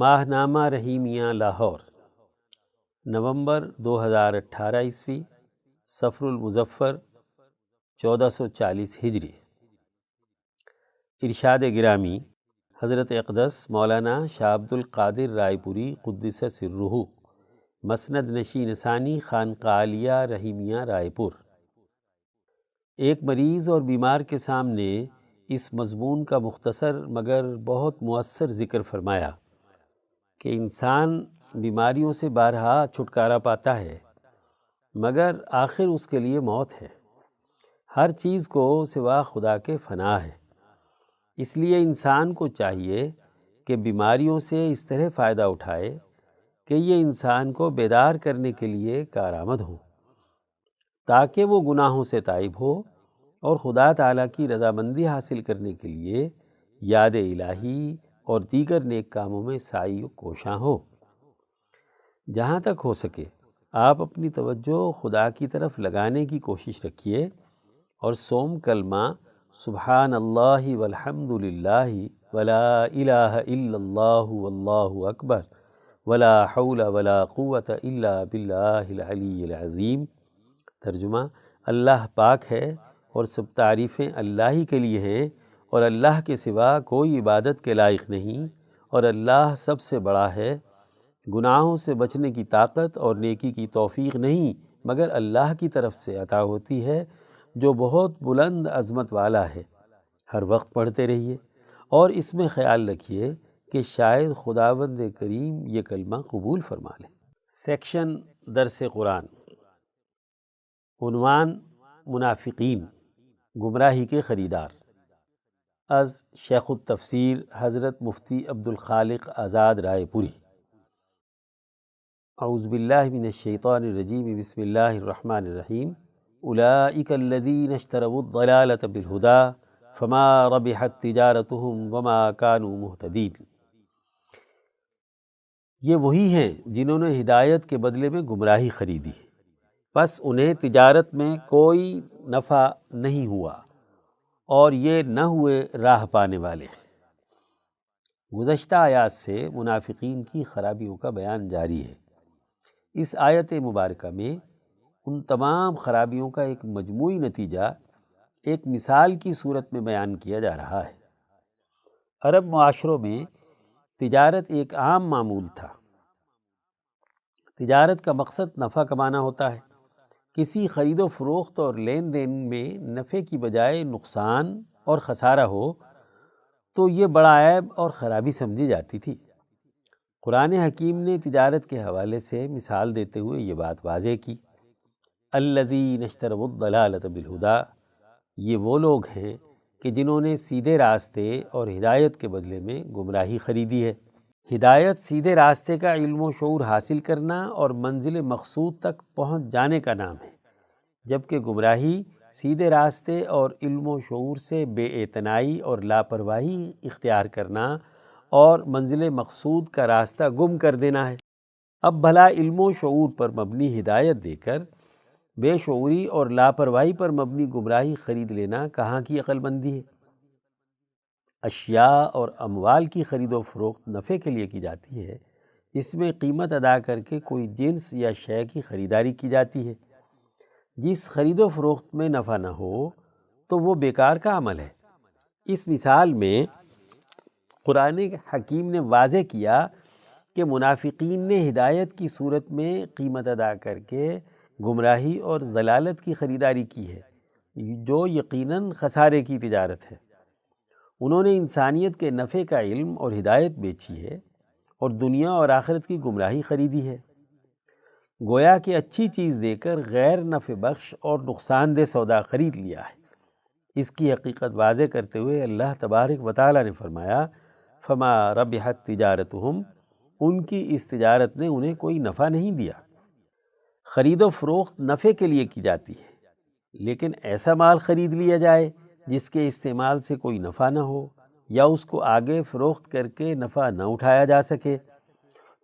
ماہنامہ رحیمیہ لاہور، نومبر 2018 صفر المظفر 1440 ہجری۔ ارشاد گرامی حضرت اقدس مولانا شاہ عبد القادر رائے پوری قدس سرہ، مسند نشین ثانی خانقاہ عالیہ رحیمیہ رائے پور۔ ایک مریض اور بیمار کے سامنے اس مضمون کا مختصر مگر بہت مؤثر ذکر فرمایا کہ انسان بیماریوں سے بارہا چھٹکارا پاتا ہے مگر آخر اس کے لیے موت ہے۔ ہر چیز کو سوا خدا کے فنا ہے، اس لیے انسان کو چاہیے کہ بیماریوں سے اس طرح فائدہ اٹھائے کہ یہ انسان کو بیدار کرنے کے لیے کارآمد ہوں، تاکہ وہ گناہوں سے تائب ہو اور خدا تعالیٰ کی رضامندی حاصل کرنے کے لیے یاد الہی اور دیگر نیک کاموں میں سعی و کوشاں ہو۔ جہاں تک ہو سکے آپ اپنی توجہ خدا کی طرف لگانے کی کوشش رکھیے اور سوم کلمہ سبحان اللہ والحمد للہ ولا الہ الا اللہ واللہ اکبر ولا حول ولا قوت الا باللہ العلی العظیم، ترجمہ: اللہ پاک ہے اور سب تعریفیں اللہ ہی کے لیے ہیں اور اللہ کے سوا کوئی عبادت کے لائق نہیں، اور اللہ سب سے بڑا ہے۔ گناہوں سے بچنے کی طاقت اور نیکی کی توفیق نہیں مگر اللہ کی طرف سے عطا ہوتی ہے جو بہت بلند عظمت والا ہے۔ ہر وقت پڑھتے رہیے اور اس میں خیال رکھیے کہ شاید خداوند کریم یہ کلمہ قبول فرما لے۔ سیکشن درس قرآن، عنوان: منافقین، گمراہی کے خریدار، از شیخ التفسیر حضرت مفتی عبد الخالق آزاد رائے پوری۔ اعوذ باللہ من الشیطان الرجیم، بسم اللہ الرحمن الرحیم۔ اولئک الذین اشتروا الضلالۃ بالہدی فما ربحت تجارتہم وما کانوا مہتدین۔ یہ وہی ہیں جنہوں نے ہدایت کے بدلے میں گمراہی خریدی، پس انہیں تجارت میں کوئی نفع نہیں ہوا اور یہ نہ ہوئے راہ پانے والے۔ گزشتہ آیات سے منافقین کی خرابیوں کا بیان جاری ہے۔ اس آیت مبارکہ میں ان تمام خرابیوں کا ایک مجموعی نتیجہ ایک مثال کی صورت میں بیان کیا جا رہا ہے۔ عرب معاشروں میں تجارت ایک عام معمول تھا۔ تجارت کا مقصد نفع کمانا ہوتا ہے۔ کسی خرید و فروخت اور لین دین میں نفع کی بجائے نقصان اور خسارہ ہو تو یہ بڑا عیب اور خرابی سمجھی جاتی تھی۔ قرآن حکیم نے تجارت کے حوالے سے مثال دیتے ہوئے یہ بات واضح کی۔ الذین اشتروا الضلالۃ بالہدی، یہ وہ لوگ ہیں کہ جنہوں نے سیدھے راستے اور ہدایت کے بدلے میں گمراہی خریدی ہے۔ ہدایت سیدھے راستے کا علم و شعور حاصل کرنا اور منزل مقصود تک پہنچ جانے کا نام ہے، جبکہ گمراہی سیدھے راستے اور علم و شعور سے بے اعتنائی اور لاپرواہی اختیار کرنا اور منزل مقصود کا راستہ گم کر دینا ہے۔ اب بھلا علم و شعور پر مبنی ہدایت دے کر بے شعوری اور لاپرواہی پر مبنی گمراہی خرید لینا کہاں کی عقل مندی ہے؟ اشیاء اور اموال کی خرید و فروخت نفع کے لیے کی جاتی ہے، اس میں قیمت ادا کر کے کوئی جنس یا شے کی خریداری کی جاتی ہے۔ جس خرید و فروخت میں نفع نہ ہو تو وہ بیکار کا عمل ہے۔ اس مثال میں قرآن حکیم نے واضح کیا کہ منافقین نے ہدایت کی صورت میں قیمت ادا کر کے گمراہی اور ضلالت کی خریداری کی ہے، جو یقیناً خسارے کی تجارت ہے۔ انہوں نے انسانیت کے نفع کا علم اور ہدایت بیچی ہے اور دنیا اور آخرت کی گمراہی خریدی ہے۔ گویا کہ اچھی چیز دے کر غیر نفع بخش اور نقصان دہ سودا خرید لیا ہے۔ اس کی حقیقت واضح کرتے ہوئے اللہ تبارک و تعالیٰ نے فرمایا فما ربحت تجارتہم، ان کی اس تجارت نے انہیں کوئی نفع نہیں دیا۔ خرید و فروخت نفع کے لیے کی جاتی ہے، لیکن ایسا مال خرید لیا جائے جس کے استعمال سے کوئی نفع نہ ہو یا اس کو آگے فروخت کر کے نفع نہ اٹھایا جا سکے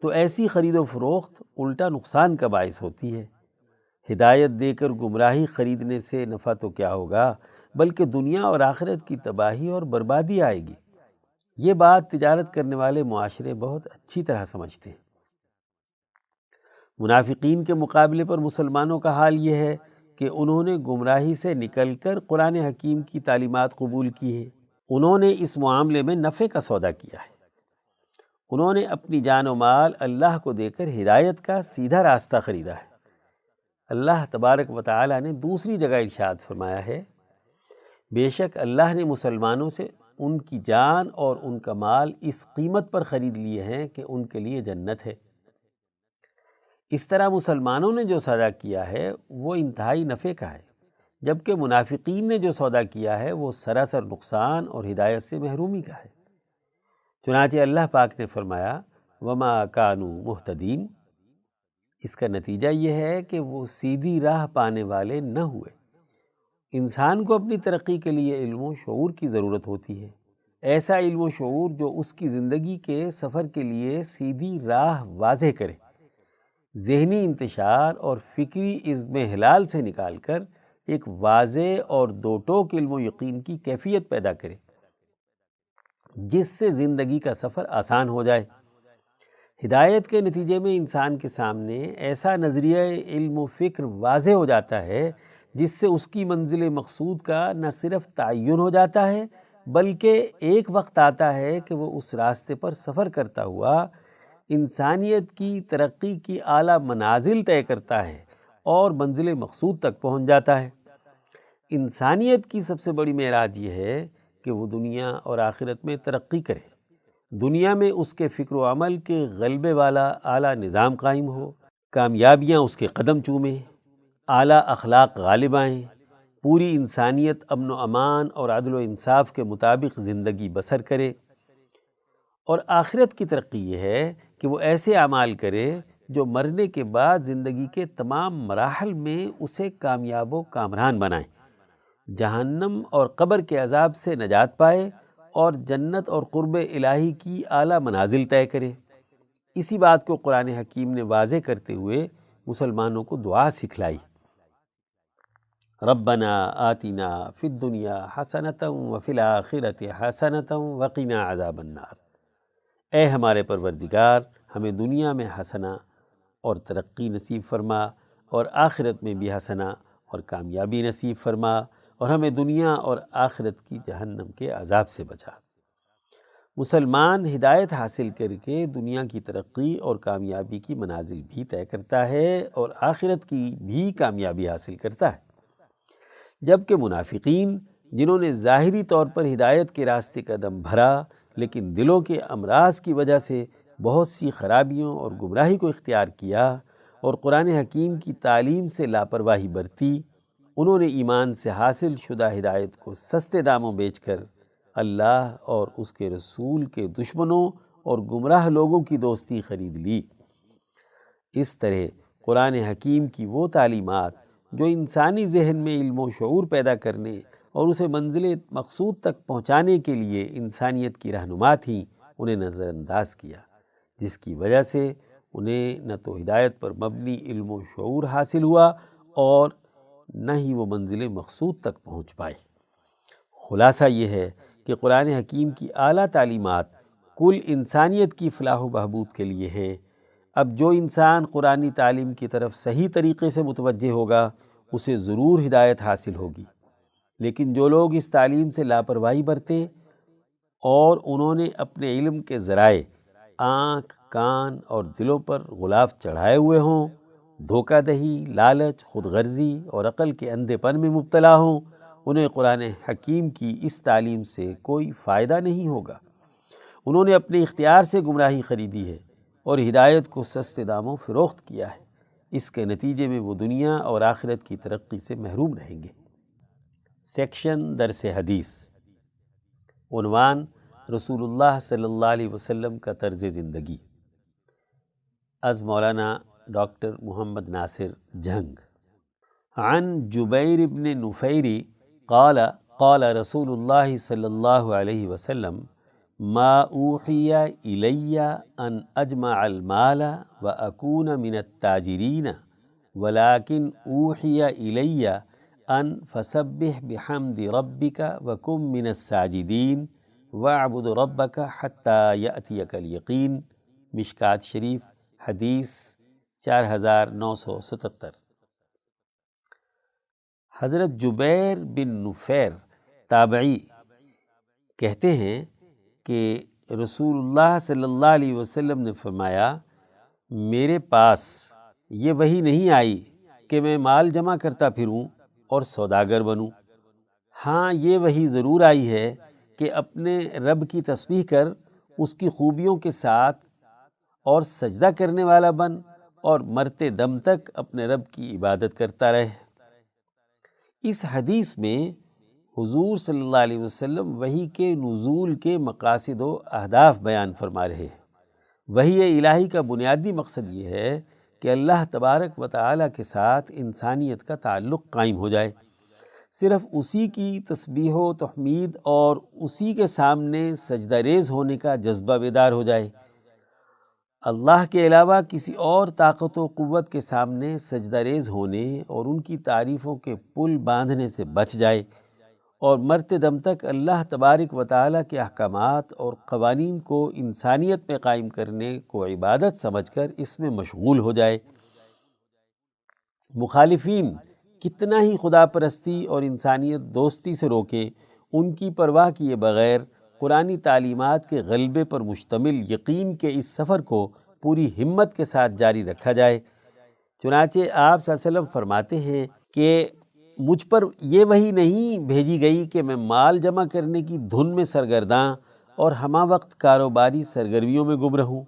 تو ایسی خرید و فروخت الٹا نقصان کا باعث ہوتی ہے۔ ہدایت دے کر گمراہی خریدنے سے نفع تو کیا ہوگا بلکہ دنیا اور آخرت کی تباہی اور بربادی آئے گی۔ یہ بات تجارت کرنے والے معاشرے بہت اچھی طرح سمجھتے ہیں۔ منافقین کے مقابلے پر مسلمانوں کا حال یہ ہے کہ انہوں نے گمراہی سے نکل کر قرآن حکیم کی تعلیمات قبول کی ہیں۔ انہوں نے اس معاملے میں نفع کا سودا کیا ہے۔ انہوں نے اپنی جان و مال اللہ کو دے کر ہدایت کا سیدھا راستہ خریدا ہے۔ اللہ تبارک و تعالی نے دوسری جگہ ارشاد فرمایا ہے، بے شک اللہ نے مسلمانوں سے ان کی جان اور ان کا مال اس قیمت پر خرید لیے ہیں کہ ان کے لیے جنت ہے۔ اس طرح مسلمانوں نے جو سودا کیا ہے وہ انتہائی نفع کا ہے، جبکہ منافقین نے جو سودا کیا ہے وہ سراسر نقصان اور ہدایت سے محرومی کا ہے۔ چنانچہ اللہ پاک نے فرمایا وما کانوا مہتدین، اس کا نتیجہ یہ ہے کہ وہ سیدھی راہ پانے والے نہ ہوئے۔ انسان کو اپنی ترقی کے لیے علم و شعور کی ضرورت ہوتی ہے، ایسا علم و شعور جو اس کی زندگی کے سفر کے لیے سیدھی راہ واضح کرے، ذہنی انتشار اور فکری اضمحلال سے نکال کر ایک واضح اور دو ٹوک علم و یقین کی کیفیت پیدا کرے، جس سے زندگی کا سفر آسان ہو جائے۔ ہدایت کے نتیجے میں انسان کے سامنے ایسا نظریہ علم و فکر واضح ہو جاتا ہے جس سے اس کی منزل مقصود کا نہ صرف تعین ہو جاتا ہے بلکہ ایک وقت آتا ہے کہ وہ اس راستے پر سفر کرتا ہوا انسانیت کی ترقی کی اعلیٰ منازل طے کرتا ہے اور منزل مقصود تک پہنچ جاتا ہے۔ انسانیت کی سب سے بڑی معراج یہ ہے کہ وہ دنیا اور آخرت میں ترقی کرے، دنیا میں اس کے فکر و عمل کے غلبے والا اعلیٰ نظام قائم ہو، کامیابیاں اس کے قدم چومیں، اعلیٰ اخلاق غالب آئیں، پوری انسانیت امن و امان اور عدل و انصاف کے مطابق زندگی بسر کرے۔ اور آخرت کی ترقی یہ ہے کہ وہ ایسے اعمال کرے جو مرنے کے بعد زندگی کے تمام مراحل میں اسے کامیاب و کامران بنائیں، جہنم اور قبر کے عذاب سے نجات پائے اور جنت اور قرب الہی کی اعلیٰ منازل طے کرے۔ اسی بات کو قرآن حکیم نے واضح کرتے ہوئے مسلمانوں کو دعا سکھلائی، ربنا آتنا فی الدنیا حسنۃ وفی الآخرۃ حسنۃ وقنا عذاب النار، اے ہمارے پروردگار ہمیں دنیا میں حسنہ اور ترقی نصیب فرما، اور آخرت میں بھی حسنہ اور کامیابی نصیب فرما، اور ہمیں دنیا اور آخرت کی جہنم کے عذاب سے بچا۔ مسلمان ہدایت حاصل کر کے دنیا کی ترقی اور کامیابی کی منازل بھی طے کرتا ہے اور آخرت کی بھی کامیابی حاصل کرتا ہے، جبکہ منافقین جنہوں نے ظاہری طور پر ہدایت کے راستے کا دم بھرا لیکن دلوں کے امراض کی وجہ سے بہت سی خرابیوں اور گمراہی کو اختیار کیا اور قرآن حکیم کی تعلیم سے لاپرواہی برتی، انہوں نے ایمان سے حاصل شدہ ہدایت کو سستے داموں بیچ کر اللہ اور اس کے رسول کے دشمنوں اور گمراہ لوگوں کی دوستی خرید لی۔ اس طرح قرآن حکیم کی وہ تعلیمات جو انسانی ذہن میں علم و شعور پیدا کرنے اور اسے منزل مقصود تک پہنچانے کے لیے انسانیت کی رہنما تھیں، انہیں نظر انداز کیا، جس کی وجہ سے انہیں نہ تو ہدایت پر مبنی علم و شعور حاصل ہوا اور نہ ہی وہ منزل مقصود تک پہنچ پائے۔ خلاصہ یہ ہے کہ قرآن حکیم کی اعلیٰ تعلیمات کل انسانیت کی فلاح و بہبود کے لیے ہیں۔ اب جو انسان قرآنی تعلیم کی طرف صحیح طریقے سے متوجہ ہوگا اسے ضرور ہدایت حاصل ہوگی، لیکن جو لوگ اس تعلیم سے لاپرواہی برتیں اور انہوں نے اپنے علم کے ذرائع آنکھ، کان اور دلوں پر غلاف چڑھائے ہوئے ہوں، دھوکہ دہی، لالچ، خود غرضی اور عقل کے اندھے پن میں مبتلا ہوں، انہیں قرآن حکیم کی اس تعلیم سے کوئی فائدہ نہیں ہوگا۔ انہوں نے اپنے اختیار سے گمراہی خریدی ہے اور ہدایت کو سستے داموں فروخت کیا ہے۔ اس کے نتیجے میں وہ دنیا اور آخرت کی ترقی سے محروم رہیں گے۔ سیکشن درس حدیث، عنوان رسول اللہ صلی اللہ علیہ وسلم کا طرز زندگی، از مولانا ڈاکٹر محمد ناصر جھنگ۔ عن جبیر بن نفیری قال قال رسول اللہ صلی اللہ علیہ وسلم ما اوحی الی ان اجمع المال واکون من التاجرین ولکن اوحی الی ان فسبح بحمد ربک وکن من الساجدین وَاعْبُدْ رَبَّكَ حَتَّى يَأْتِيَكَ الْيَقِينُ، مشکات شریف، حدیث 4977۔ حضرت جبیر بن نفیر تابعی کہتے ہیں کہ رسول اللہ صلی اللہ علیہ وسلم نے فرمایا، میرے پاس یہ وحی نہیں آئی کہ میں مال جمع کرتا پھروں اور سوداگر بنوں، ہاں یہ وحی ضرور آئی ہے کہ اپنے رب کی تسبیح کر اس کی خوبیوں کے ساتھ اور سجدہ کرنے والا بن اور مرتے دم تک اپنے رب کی عبادت کرتا رہے۔ اس حدیث میں حضور صلی اللہ علیہ وسلم وحی کے نزول کے مقاصد و اہداف بیان فرما رہے ہیں۔ وحی الہی کا بنیادی مقصد یہ ہے کہ اللہ تبارک و تعالیٰ کے ساتھ انسانیت کا تعلق قائم ہو جائے، صرف اسی کی تسبیح و تحمید اور اسی کے سامنے سجدہ ریز ہونے کا جذبہ بیدار ہو جائے، اللہ کے علاوہ کسی اور طاقت و قوت کے سامنے سجدہ ریز ہونے اور ان کی تعریفوں کے پل باندھنے سے بچ جائے، اور مرتے دم تک اللہ تبارک و تعالیٰ کے احکامات اور قوانین کو انسانیت میں قائم کرنے کو عبادت سمجھ کر اس میں مشغول ہو جائے۔ مخالفین کتنا ہی خدا پرستی اور انسانیت دوستی سے روکیں، ان کی پرواہ کیے بغیر قرآنی تعلیمات کے غلبے پر مشتمل یقین کے اس سفر کو پوری ہمت کے ساتھ جاری رکھا جائے۔ چنانچہ آپ صلی اللہ علیہ وسلم فرماتے ہیں کہ مجھ پر یہ وحی نہیں بھیجی گئی کہ میں مال جمع کرنے کی دھن میں سرگرداں اور ہمہ وقت کاروباری سرگرمیوں میں گم رہوں،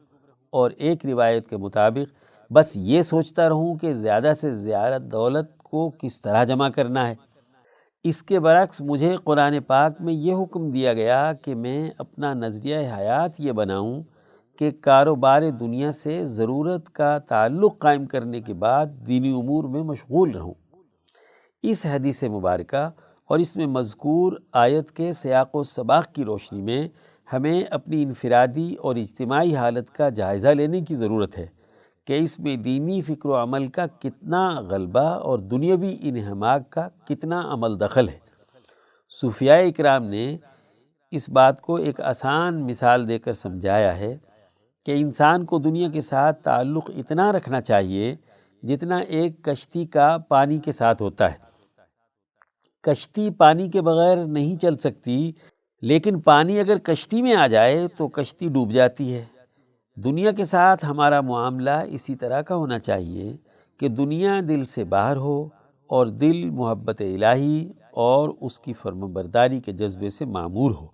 اور ایک روایت کے مطابق بس یہ سوچتا رہوں کہ زیادہ سے زیادہ دولت کو کس طرح جمع کرنا ہے۔ اس کے برعکس مجھے قرآن پاک میں یہ حکم دیا گیا کہ میں اپنا نظریہ حیات یہ بناؤں کہ کاروبار دنیا سے ضرورت کا تعلق قائم کرنے کے بعد دینی امور میں مشغول رہوں۔ اس حدیث مبارکہ اور اس میں مذکور آیت کے سیاق و سباق کی روشنی میں ہمیں اپنی انفرادی اور اجتماعی حالت کا جائزہ لینے کی ضرورت ہے کہ اس میں دینی فکر و عمل کا کتنا غلبہ اور دنیاوی انہماک کا کتنا عمل دخل ہے۔ صوفیاء اکرام نے اس بات کو ایک آسان مثال دے کر سمجھایا ہے کہ انسان کو دنیا کے ساتھ تعلق اتنا رکھنا چاہیے جتنا ایک کشتی کا پانی کے ساتھ ہوتا ہے۔ کشتی پانی کے بغیر نہیں چل سکتی، لیکن پانی اگر کشتی میں آ جائے تو کشتی ڈوب جاتی ہے۔ دنیا کے ساتھ ہمارا معاملہ اسی طرح کا ہونا چاہیے کہ دنیا دل سے باہر ہو اور دل محبت الہی اور اس کی فرم برداری کے جذبے سے معمور ہو۔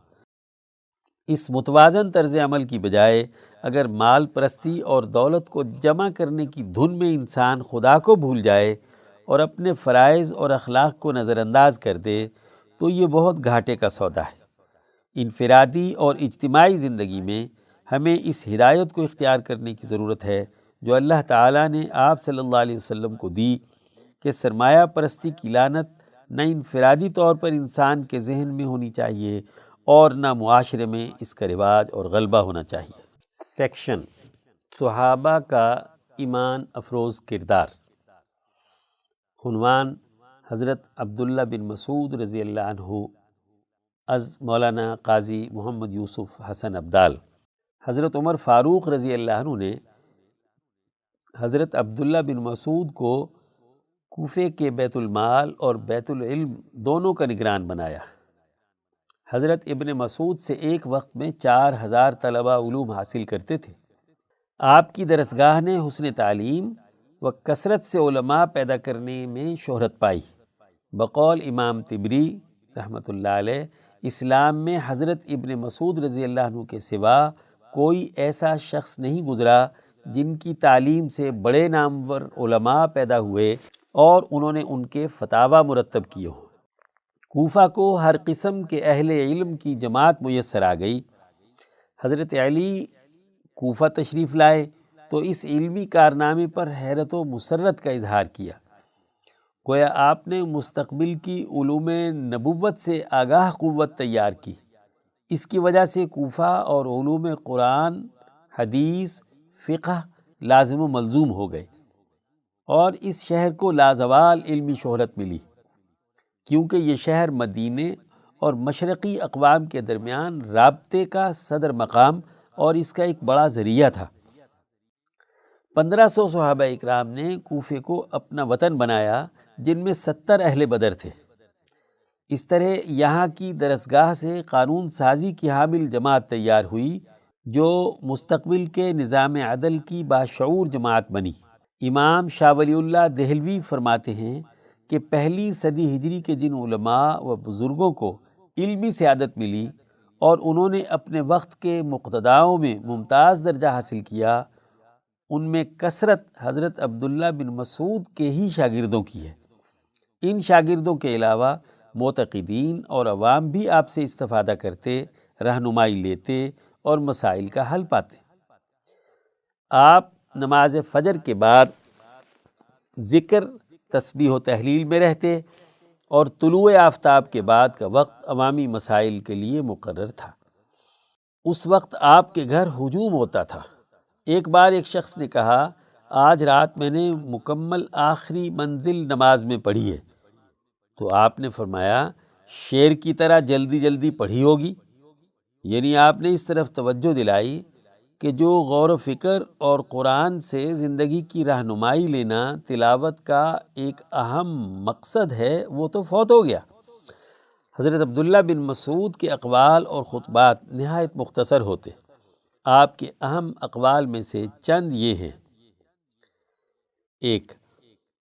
اس متوازن طرز عمل کی بجائے اگر مال پرستی اور دولت کو جمع کرنے کی دھن میں انسان خدا کو بھول جائے اور اپنے فرائض اور اخلاق کو نظر انداز کر دے تو یہ بہت گھاٹے کا سودا ہے۔ انفرادی اور اجتماعی زندگی میں ہمیں اس ہدایت کو اختیار کرنے کی ضرورت ہے جو اللہ تعالیٰ نے آپ صلی اللہ علیہ وسلم کو دی کہ سرمایہ پرستی کی لعنت نہ انفرادی طور پر انسان کے ذہن میں ہونی چاہیے اور نہ معاشرے میں اس کا رواج اور غلبہ ہونا چاہیے۔ سیکشن صحابہ کا ایمان افروز کردار۔ عنوان حضرت عبداللہ بن مسعود رضی اللہ عنہ از مولانا قاضی محمد یوسف حسن ابدال۔ حضرت عمر فاروق رضی اللہ عنہ نے حضرت عبداللہ بن مسعود کو کوفے کے بیت المال اور بیت العلم دونوں کا نگران بنایا۔ حضرت ابن مسعود سے ایک وقت میں 4000 طلبہ علوم حاصل کرتے تھے۔ آپ کی درسگاہ نے حسن تعلیم و کثرت سے علماء پیدا کرنے میں شہرت پائی۔ بقول امام طبری رحمۃ اللہ علیہ، اسلام میں حضرت ابن مسعود رضی اللہ عنہ کے سوا کوئی ایسا شخص نہیں گزرا جن کی تعلیم سے بڑے نامور علماء پیدا ہوئے اور انہوں نے ان کے فتاوی مرتب کیے ہوں۔ کوفہ کو ہر قسم کے اہل علم کی جماعت میسر آ گئی۔ حضرت علی کوفہ تشریف لائے تو اس علمی کارنامے پر حیرت و مسرت کا اظہار کیا۔ گویا آپ نے مستقبل کی علوم نبوت سے آگاہ قوت تیار کی۔ اس کی وجہ سے کوفہ اور علوم قرآن، حدیث، فقہ لازم و ملزوم ہو گئے اور اس شہر کو لازوال علمی شہرت ملی، کیونکہ یہ شہر مدینے اور مشرقی اقوام کے درمیان رابطے کا صدر مقام اور اس کا ایک بڑا ذریعہ تھا۔ 1500 صحابہ اکرام نے کوفے کو اپنا وطن بنایا، جن میں 70 اہل بدر تھے۔ اس طرح یہاں کی درسگاہ سے قانون سازی کی حامل جماعت تیار ہوئی، جو مستقبل کے نظام عدل کی باشعور جماعت بنی۔ امام شاہ ولی اللہ دہلوی فرماتے ہیں کہ پہلی صدی ہجری کے جن علماء و بزرگوں کو علمی سعادت ملی اور انہوں نے اپنے وقت کے مقتداؤں میں ممتاز درجہ حاصل کیا، ان میں کثرت حضرت عبداللہ بن مسعود کے ہی شاگردوں کی ہے۔ ان شاگردوں کے علاوہ معتقدین اور عوام بھی آپ سے استفادہ کرتے، رہنمائی لیتے اور مسائل کا حل پاتے۔ آپ نماز فجر کے بعد ذکر، تسبیح و تحلیل میں رہتے اور طلوع آفتاب کے بعد کا وقت عوامی مسائل کے لیے مقرر تھا۔ اس وقت آپ کے گھر ہجوم ہوتا تھا۔ ایک بار ایک شخص نے کہا، آج رات میں نے مکمل آخری منزل نماز میں پڑھی ہے۔ تو آپ نے فرمایا، شیر کی طرح جلدی جلدی پڑھی ہوگی، یعنی آپ نے اس طرف توجہ دلائی کہ جو غور و فکر اور قرآن سے زندگی کی رہنمائی لینا تلاوت کا ایک اہم مقصد ہے، وہ تو فوت ہو گیا۔ حضرت عبداللہ بن مسعود کے اقوال اور خطبات نہایت مختصر ہوتے۔ آپ کے اہم اقوال میں سے چند یہ ہیں: 1.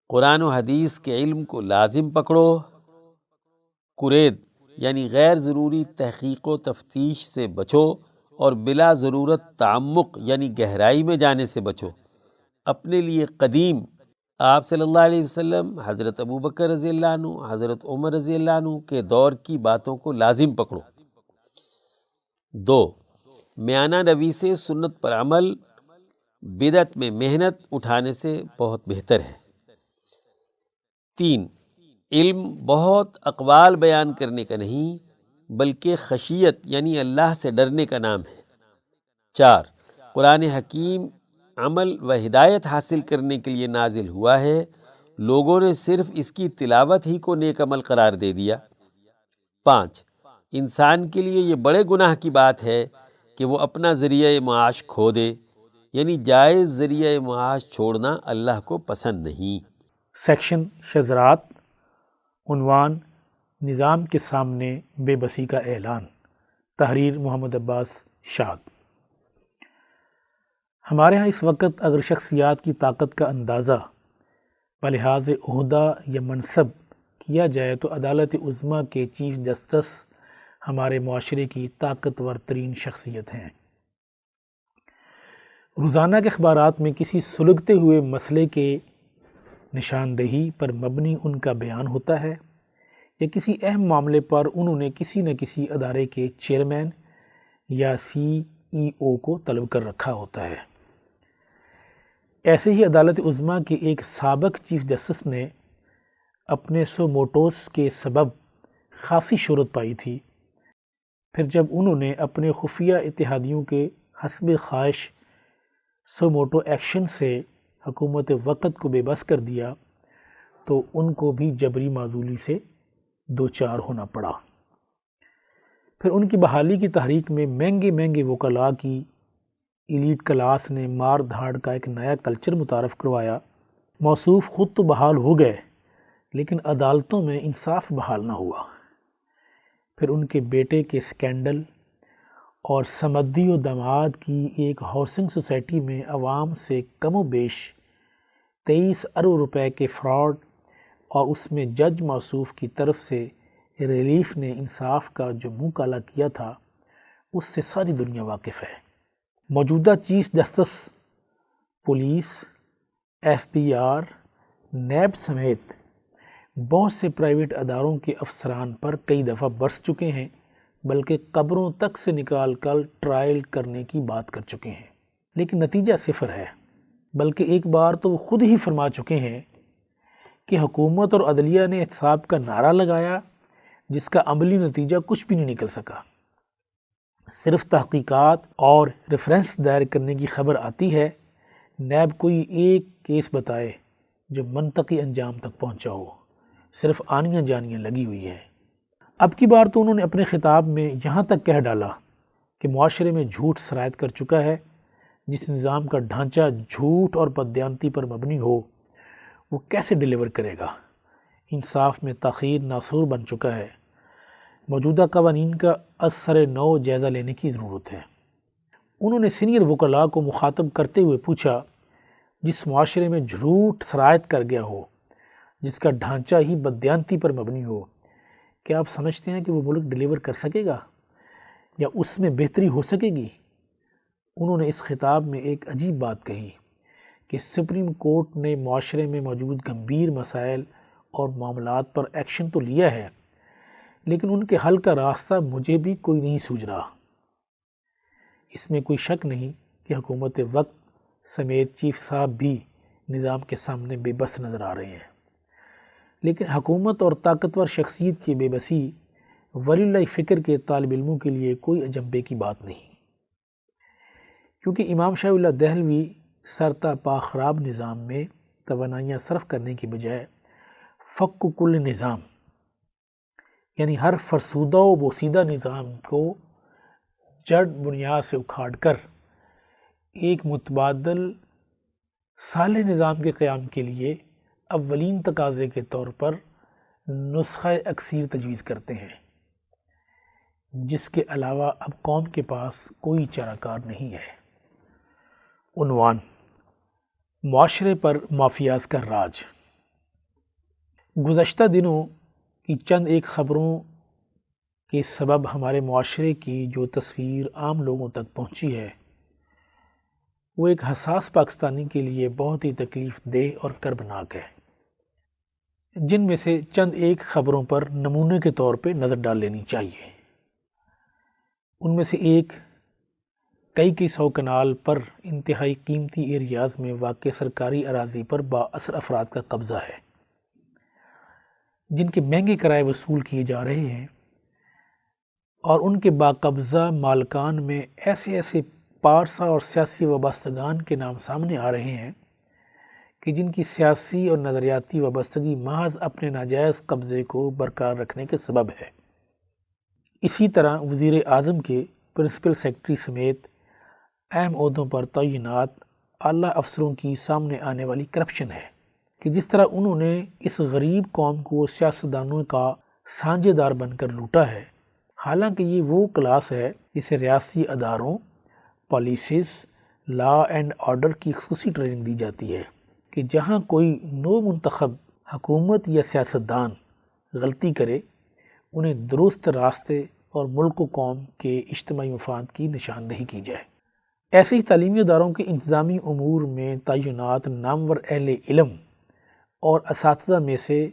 قرآن و حدیث کے علم کو لازم پکڑو، قرید یعنی غیر ضروری تحقیق و تفتیش سے بچو اور بلا ضرورت تعمق یعنی گہرائی میں جانے سے بچو۔ اپنے لیے قدیم آپ صلی اللہ علیہ وسلم، حضرت ابوبکر رضی اللہ عنہ، حضرت عمر رضی اللہ عنہ کے دور کی باتوں کو لازم پکڑو۔ 2. میانہ روی سے سنت پر عمل بدعت میں محنت اٹھانے سے بہت بہتر ہے۔ 3. علم بہت اقوال بیان کرنے کا نہیں بلکہ خشیت یعنی اللہ سے ڈرنے کا نام ہے۔ 4. قرآن حکیم عمل و ہدایت حاصل کرنے کے لیے نازل ہوا ہے، لوگوں نے صرف اس کی تلاوت ہی کو نیک عمل قرار دے دیا۔ 5. انسان کے لیے یہ بڑے گناہ کی بات ہے کہ وہ اپنا ذریعہ معاش کھو دے، یعنی جائز ذریعہ معاش چھوڑنا اللہ کو پسند نہیں۔ سیکشن شذرات، عنوان نظام کے سامنے بے بسی کا اعلان، تحریر محمد عباس شاد۔ ہمارے ہاں اس وقت اگر شخصیات کی طاقت کا اندازہ بلحاظ عہدہ یا منصب کیا جائے تو عدالت عظمیٰ کے چیف جسٹس ہمارے معاشرے کی طاقتور ترین شخصیت ہیں۔ روزانہ کے اخبارات میں کسی سلگتے ہوئے مسئلے کے نشاندہی پر مبنی ان کا بیان ہوتا ہے، یا کسی اہم معاملے پر انہوں نے کسی نہ کسی ادارے کے چیئرمین یا CEO کو طلب کر رکھا ہوتا ہے۔ ایسے ہی عدالت عظمیٰ کے ایک سابق چیف جسٹس نے اپنے سوموٹوس کے سبب خاصی شہرت پائی تھی۔ پھر جب انہوں نے اپنے خفیہ اتحادیوں کے حسب خواہش سوموٹو ایکشن سے حکومت وقت کو بے بس کر دیا تو ان کو بھی جبری معزولی سے دوچار ہونا پڑا۔ پھر ان کی بحالی کی تحریک میں مہنگے وکلاء کی ایلیٹ کلاس نے مار دھاڑ کا ایک نیا کلچر متعارف کروایا۔ موصوف خود تو بحال ہو گئے لیکن عدالتوں میں انصاف بحال نہ ہوا۔ پھر ان کے بیٹے کے سکینڈل اور سمدی و داماد کی ایک ہاؤسنگ سوسائٹی میں عوام سے کم و بیش 23 ارب روپے کے فراڈ، اور اس میں جج موصوف کی طرف سے ریلیف نے انصاف کا جو منہ کالا کیا تھا، اس سے ساری دنیا واقف ہے۔ موجودہ chief justice police, FBR، NAB سمیت بہت سے پرائیویٹ اداروں کے افسران پر کئی دفعہ برس چکے ہیں، بلکہ قبروں تک سے نکال کر ٹرائل کرنے کی بات کر چکے ہیں، لیکن نتیجہ صفر ہے۔ بلکہ ایک بار تو وہ خود ہی فرما چکے ہیں کہ حکومت اور عدلیہ نے احتساب کا نعرہ لگایا جس کا عملی نتیجہ کچھ بھی نہیں نکل سکا۔ صرف تحقیقات اور ریفرنس دائر کرنے کی خبر آتی ہے، نیب کوئی ایک کیس بتائے جو منطقی انجام تک پہنچا ہو، صرف آنیاں جانیاں لگی ہوئی ہے۔ اب کی بار تو انہوں نے اپنے خطاب میں یہاں تک کہہ ڈالا کہ معاشرے میں جھوٹ سرایت کر چکا ہے، جس نظام کا ڈھانچہ جھوٹ اور بددیانتی پر مبنی ہو وہ کیسے ڈیلیور کرے گا؟ انصاف میں تاخیر ناسور بن چکا ہے۔ موجودہ قوانین کا از سر نو جائزہ لینے کی ضرورت ہے۔ انہوں نے سینئر وکلاء کو مخاطب کرتے ہوئے پوچھا، جس معاشرے میں جھوٹ سرایت کر گیا ہو، جس کا ڈھانچہ ہی بددیانتی پر مبنی ہو، کیا آپ سمجھتے ہیں کہ وہ ملک ڈیلیور کر سکے گا یا اس میں بہتری ہو سکے گی؟ انہوں نے اس خطاب میں ایک عجیب بات کہی کہ سپریم کورٹ نے معاشرے میں موجود گمبھیر مسائل اور معاملات پر ایکشن تو لیا ہے، لیکن ان کے حل کا راستہ مجھے بھی کوئی نہیں سوچ رہا۔ اس میں کوئی شک نہیں کہ حکومت وقت سمیت چیف صاحب بھی نظام کے سامنے بے بس نظر آ رہے ہیں، لیکن حکومت اور طاقتور شخصیت کی بے بسی ولی اللہ فکر کے طالب علموں کے لیے کوئی اجنبے کی بات نہیں، کیونکہ امام شاہ اللہ دہلوی سرتا پا خراب نظام میں توانائیاں صرف کرنے کی بجائے فک کل نظام، یعنی ہر فرسودہ و بوسیدہ نظام کو جڑ بنیاد سے اکھاڑ کر ایک متبادل صالح نظام کے قیام کے لیے اولین تقاضے کے طور پر نسخہ اکثیر تجویز کرتے ہیں، جس کے علاوہ اب قوم کے پاس کوئی چارہ کار نہیں ہے۔ عنوان: معاشرے پر مافیاز کا راج۔ گزشتہ دنوں کی چند ایک خبروں کے سبب ہمارے معاشرے کی جو تصویر عام لوگوں تک پہنچی ہے وہ ایک حساس پاکستانی کے لیے بہت ہی تکلیف دہ اور کربناک ہے، جن میں سے چند ایک خبروں پر نمونے کے طور پہ نظر ڈال لینی چاہیے۔ ان میں سے ایک کئی سو کنال پر انتہائی قیمتی ایریاز میں واقع سرکاری اراضی پر با اثر افراد کا قبضہ ہے، جن کے مہنگے کرائے وصول کیے جا رہے ہیں، اور ان کے باقبضہ مالکان میں ایسے پارسا اور سیاسی وابستگان کے نام سامنے آ رہے ہیں کہ جن کی سیاسی اور نظریاتی وابستگی محض اپنے ناجائز قبضے کو برقرار رکھنے کے سبب ہے۔ اسی طرح وزیر اعظم کے پرنسپل سیکرٹری سمیت اہم عہدوں پر تعینات اعلیٰ افسروں کی سامنے آنے والی کرپشن ہے کہ جس طرح انہوں نے اس غریب قوم کو سیاستدانوں کا سانجھے دار بن کر لوٹا ہے، حالانکہ یہ وہ کلاس ہے جسے ریاستی اداروں، پالیسیز، لا اینڈ آرڈر کی خصوصی ٹریننگ دی جاتی ہے کہ جہاں کوئی نو منتخب حکومت یا سیاستدان غلطی کرے انہیں درست راستے اور ملک و قوم کے اجتماعی مفاد کی نشاندہی کی جائے۔ ایسے ہی تعلیمی اداروں کے انتظامی امور میں تعینات نامور اہل علم اور اساتذہ میں سے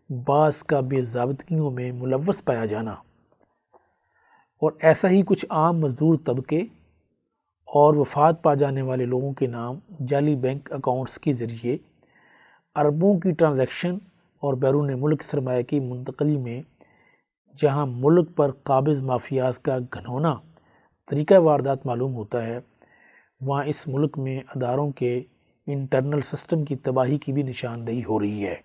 بعض کا بے ضابطگیوں میں ملوث پایا جانا، اور ایسا ہی کچھ عام مزدور طبقے اور وفات پا جانے والے لوگوں کے نام جعلی بینک اکاؤنٹس کے ذریعے اربوں کی ٹرانزیکشن اور بیرون ملک سرمایہ کی منتقلی میں جہاں ملک پر قابض مافیاز کا گھنونا طریقہ واردات معلوم ہوتا ہے، وہاں اس ملک میں اداروں کے انٹرنل سسٹم کی تباہی کی بھی نشاندہی ہو رہی ہے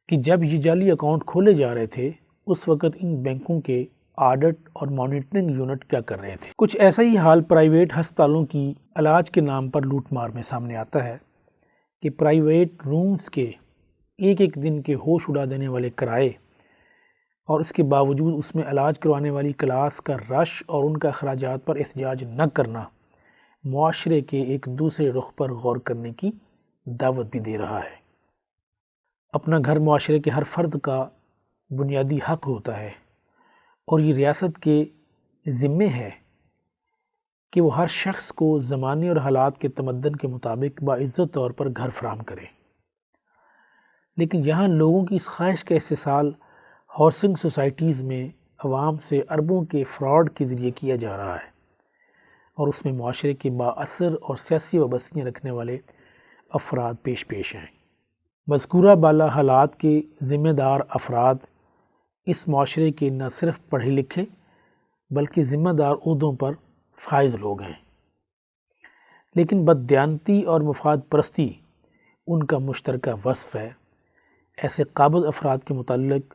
کہ جب یہ جعلی اکاؤنٹ کھولے جا رہے تھے اس وقت ان بینکوں کے آڈٹ اور مانیٹرنگ یونٹ کیا کر رہے تھے۔ کچھ ایسا ہی حال پرائیویٹ ہسپتالوں کی علاج کے نام پر لوٹ مار میں سامنے آتا ہے کہ پرائیویٹ رومز کے ایک دن کے ہوش اڑا دینے والے کرائے اور اس کے باوجود اس میں علاج کروانے والی کلاس کا رش اور ان کا اخراجات پر احتجاج نہ کرنا معاشرے کے ایک دوسرے رخ پر غور کرنے کی دعوت بھی دے رہا ہے۔ اپنا گھر معاشرے کے ہر فرد کا بنیادی حق ہوتا ہے اور یہ ریاست کے ذمے ہے کہ وہ ہر شخص کو زمانے اور حالات کے تمدن کے مطابق باعزت طور پر گھر فراہم کرے، لیکن یہاں لوگوں کی اس خواہش کا استحصال ہاؤسنگ سوسائٹیز میں عوام سے اربوں کے فراڈ کے ذریعے کیا جا رہا ہے، اور اس میں معاشرے کے بااثر اور سیاسی وابستگیاں رکھنے والے افراد پیش ہیں۔ مذکورہ بالا حالات کے ذمہ دار افراد اس معاشرے کے نہ صرف پڑھے لکھے بلکہ ذمہ دار عہدوں پر فائز لوگ ہیں، لیکن بددیانتی اور مفاد پرستی ان کا مشترکہ وصف ہے۔ ایسے قابض افراد کے متعلق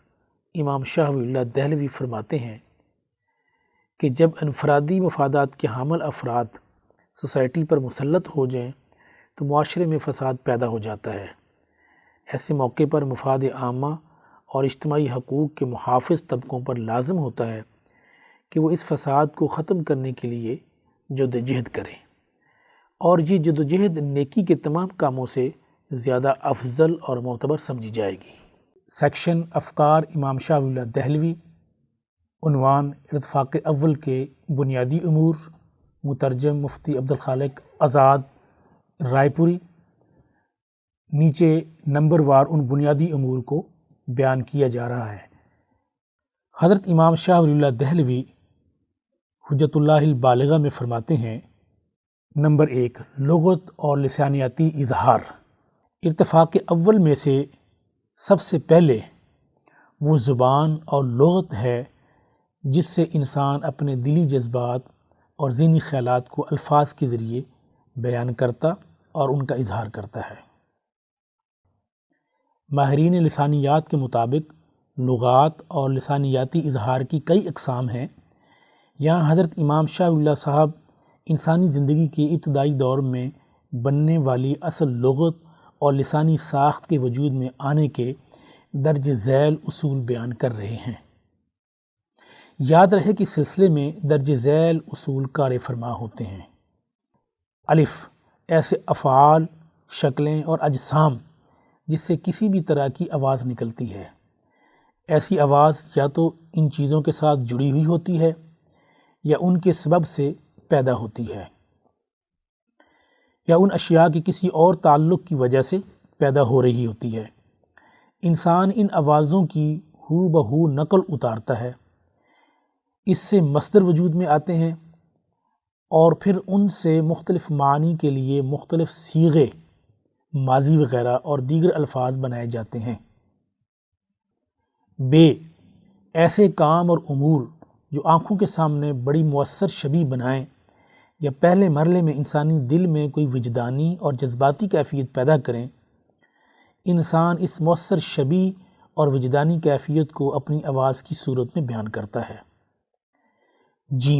امام شاہ ولی اللہ دہلوی فرماتے ہیں کہ جب انفرادی مفادات کے حامل افراد سوسائٹی پر مسلط ہو جائیں تو معاشرے میں فساد پیدا ہو جاتا ہے۔ ایسے موقع پر مفاد عامہ اور اجتماعی حقوق کے محافظ طبقوں پر لازم ہوتا ہے کہ وہ اس فساد کو ختم کرنے کے لیے جدوجہد کریں، اور یہ جدوجہد نیکی کے تمام کاموں سے زیادہ افضل اور معتبر سمجھی جائے گی۔ سیکشن افکار امام شاہ ولی اللہ دہلوی، عنوان ارتفاق اول کے بنیادی امور، مترجم مفتی عبدالخالق آزاد رائے پوری۔ نیچے نمبر وار ان بنیادی امور کو بیان کیا جا رہا ہے۔ حضرت امام شاہ ولی اللہ دہلوی حجت اللہ البالغہ میں فرماتے ہیں، نمبر 1، لغت اور لسانیاتی اظہار۔ ارتفاق اول میں سے سب سے پہلے وہ زبان اور لغت ہے جس سے انسان اپنے دلی جذبات اور ذہنی خیالات کو الفاظ کے ذریعے بیان کرتا اور ان کا اظہار کرتا ہے۔ ماہرین لسانیات کے مطابق لغات اور لسانیاتی اظہار کی کئی اقسام ہیں۔ یہاں حضرت امام شاہ ولی اللہ صاحب انسانی زندگی کے ابتدائی دور میں بننے والی اصل لغت اور لسانی ساخت کے وجود میں آنے کے درج ذیل اصول بیان کر رہے ہیں۔ یاد رہے کہ سلسلے میں درج ذیل اصول کار فرما ہوتے ہیں۔ الف، ایسے افعال، شکلیں اور اجسام جس سے کسی بھی طرح کی آواز نکلتی ہے۔ ایسی آواز یا تو ان چیزوں کے ساتھ جڑی ہوئی ہوتی ہے یا ان کے سبب سے پیدا ہوتی ہے، یا ان اشیاء کے کسی اور تعلق کی وجہ سے پیدا ہو رہی ہوتی ہے۔ انسان ان آوازوں کی ہو بہو نقل اتارتا ہے، اس سے مصدر وجود میں آتے ہیں اور پھر ان سے مختلف معنی کے لیے مختلف صیغے، ماضی وغیرہ اور دیگر الفاظ بنائے جاتے ہیں۔ ب، ایسے کام اور امور جو آنکھوں کے سامنے بڑی مؤثر شبیہ بنائیں یا پہلے مرحلے میں انسانی دل میں کوئی وجدانی اور جذباتی کیفیت پیدا کریں، انسان اس مؤثر شبیہ اور وجدانی کیفیت کو اپنی آواز کی صورت میں بیان کرتا ہے۔ ج،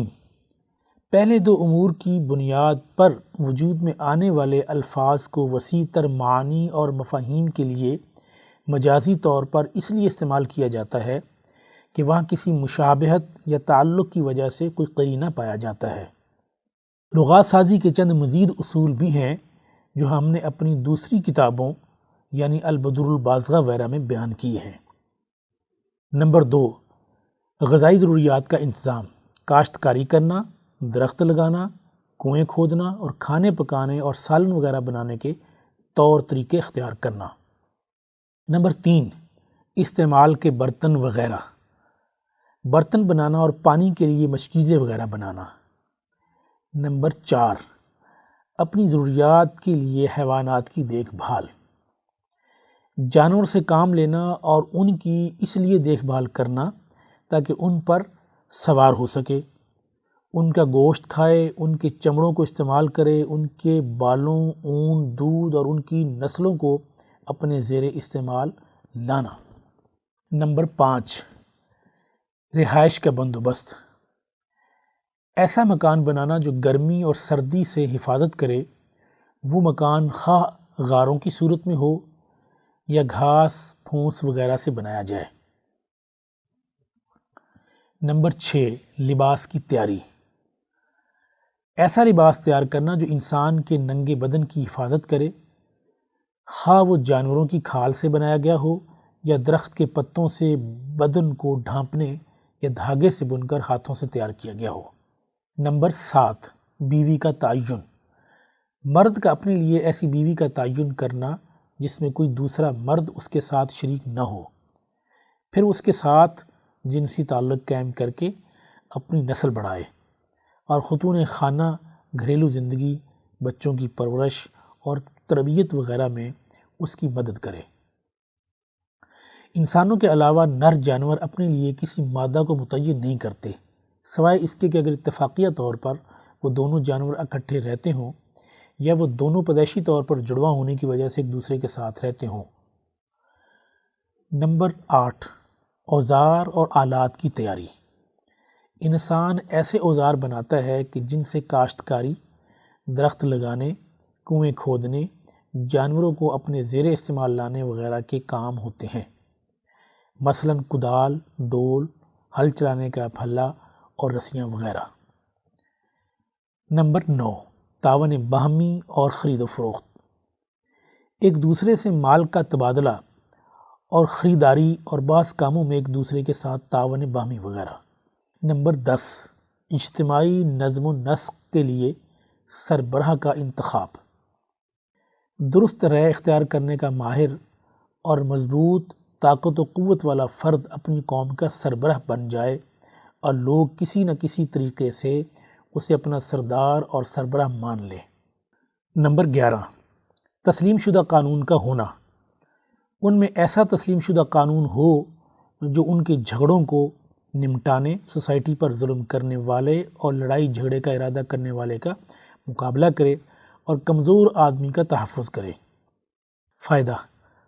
پہلے دو امور کی بنیاد پر وجود میں آنے والے الفاظ کو وسیع تر معانی اور مفاہیم کے لیے مجازی طور پر اس لیے استعمال کیا جاتا ہے کہ وہاں کسی مشابہت یا تعلق کی وجہ سے کوئی قرینہ پایا جاتا ہے۔ لغات سازی کے چند مزید اصول بھی ہیں جو ہم نے اپنی دوسری کتابوں یعنی البدر البازغہ وغیرہ میں بیان کیے ہیں۔ نمبر 2، غذائی ضروریات کا انتظام، کاشتکاری کرنا، درخت لگانا، کنویں کھودنا اور کھانے پکانے اور سالن وغیرہ بنانے کے طور طریقے اختیار کرنا۔ نمبر 3، استعمال کے برتن وغیرہ، برتن بنانا اور پانی کے لیے مشکیزیں وغیرہ بنانا۔ نمبر 4، اپنی ضروریات کے لیے حیوانات کی دیکھ بھال، جانور سے کام لینا اور ان کی اس لیے دیکھ بھال کرنا تاکہ ان پر سوار ہو سکے، ان کا گوشت کھائے، ان کے چمڑوں کو استعمال کرے، ان کے بالوں، اون، دودھ اور ان کی نسلوں کو اپنے زیر استعمال لانا۔ نمبر 5، رہائش کا بندوبست، ایسا مکان بنانا جو گرمی اور سردی سے حفاظت کرے۔ وہ مکان خواہ غاروں کی صورت میں ہو یا گھاس پھوس وغیرہ سے بنایا جائے۔ نمبر 6، لباس کی تیاری، ایسا لباس تیار کرنا جو انسان کے ننگے بدن کی حفاظت کرے، خواہ وہ جانوروں کی کھال سے بنایا گیا ہو یا درخت کے پتوں سے بدن کو ڈھانپنے یا دھاگے سے بن کر ہاتھوں سے تیار کیا گیا ہو۔ نمبر 7، بیوی کا تعین، مرد کا اپنے لیے ایسی بیوی کا تعین کرنا جس میں کوئی دوسرا مرد اس کے ساتھ شریک نہ ہو، پھر اس کے ساتھ جنسی تعلق قائم کر کے اپنی نسل بڑھائے اور خاتون خانہ گھریلو زندگی، بچوں کی پرورش اور تربیت وغیرہ میں اس کی مدد کرے۔ انسانوں کے علاوہ نر جانور اپنے لیے کسی مادہ کو متعین نہیں کرتے، سوائے اس کے کہ اگر اتفاقیہ طور پر وہ دونوں جانور اکٹھے رہتے ہوں یا وہ دونوں پیدائشی طور پر جڑواں ہونے کی وجہ سے ایک دوسرے کے ساتھ رہتے ہوں۔ نمبر 8، اوزار اور آلات کی تیاری۔ انسان ایسے اوزار بناتا ہے کہ جن سے کاشتکاری، درخت لگانے، کنویں کھودنے، جانوروں کو اپنے زیر استعمال لانے وغیرہ کے کام ہوتے ہیں، مثلاً کدال، ڈول، ہل چلانے کا پھلا اور رسیاں وغیرہ۔ نمبر 9، تعاون باہمی اور خرید و فروخت۔ ایک دوسرے سے مال کا تبادلہ اور خریداری اور بعض کاموں میں ایک دوسرے کے ساتھ تعاون باہمی وغیرہ۔ نمبر 10، اجتماعی نظم و نسق کے لیے سربراہ کا انتخاب۔ درست رائے اختیار کرنے کا ماہر اور مضبوط طاقت و قوت والا فرد اپنی قوم کا سربراہ بن جائے اور لوگ کسی نہ کسی طریقے سے اسے اپنا سردار اور سربراہ مان لیں۔ نمبر 11، تسلیم شدہ قانون کا ہونا۔ ان میں ایسا تسلیم شدہ قانون ہو جو ان کے جھگڑوں کو نمٹانے، سوسائٹی پر ظلم کرنے والے اور لڑائی جھگڑے کا ارادہ کرنے والے کا مقابلہ کرے اور کمزور آدمی کا تحفظ کرے۔ فائدہ: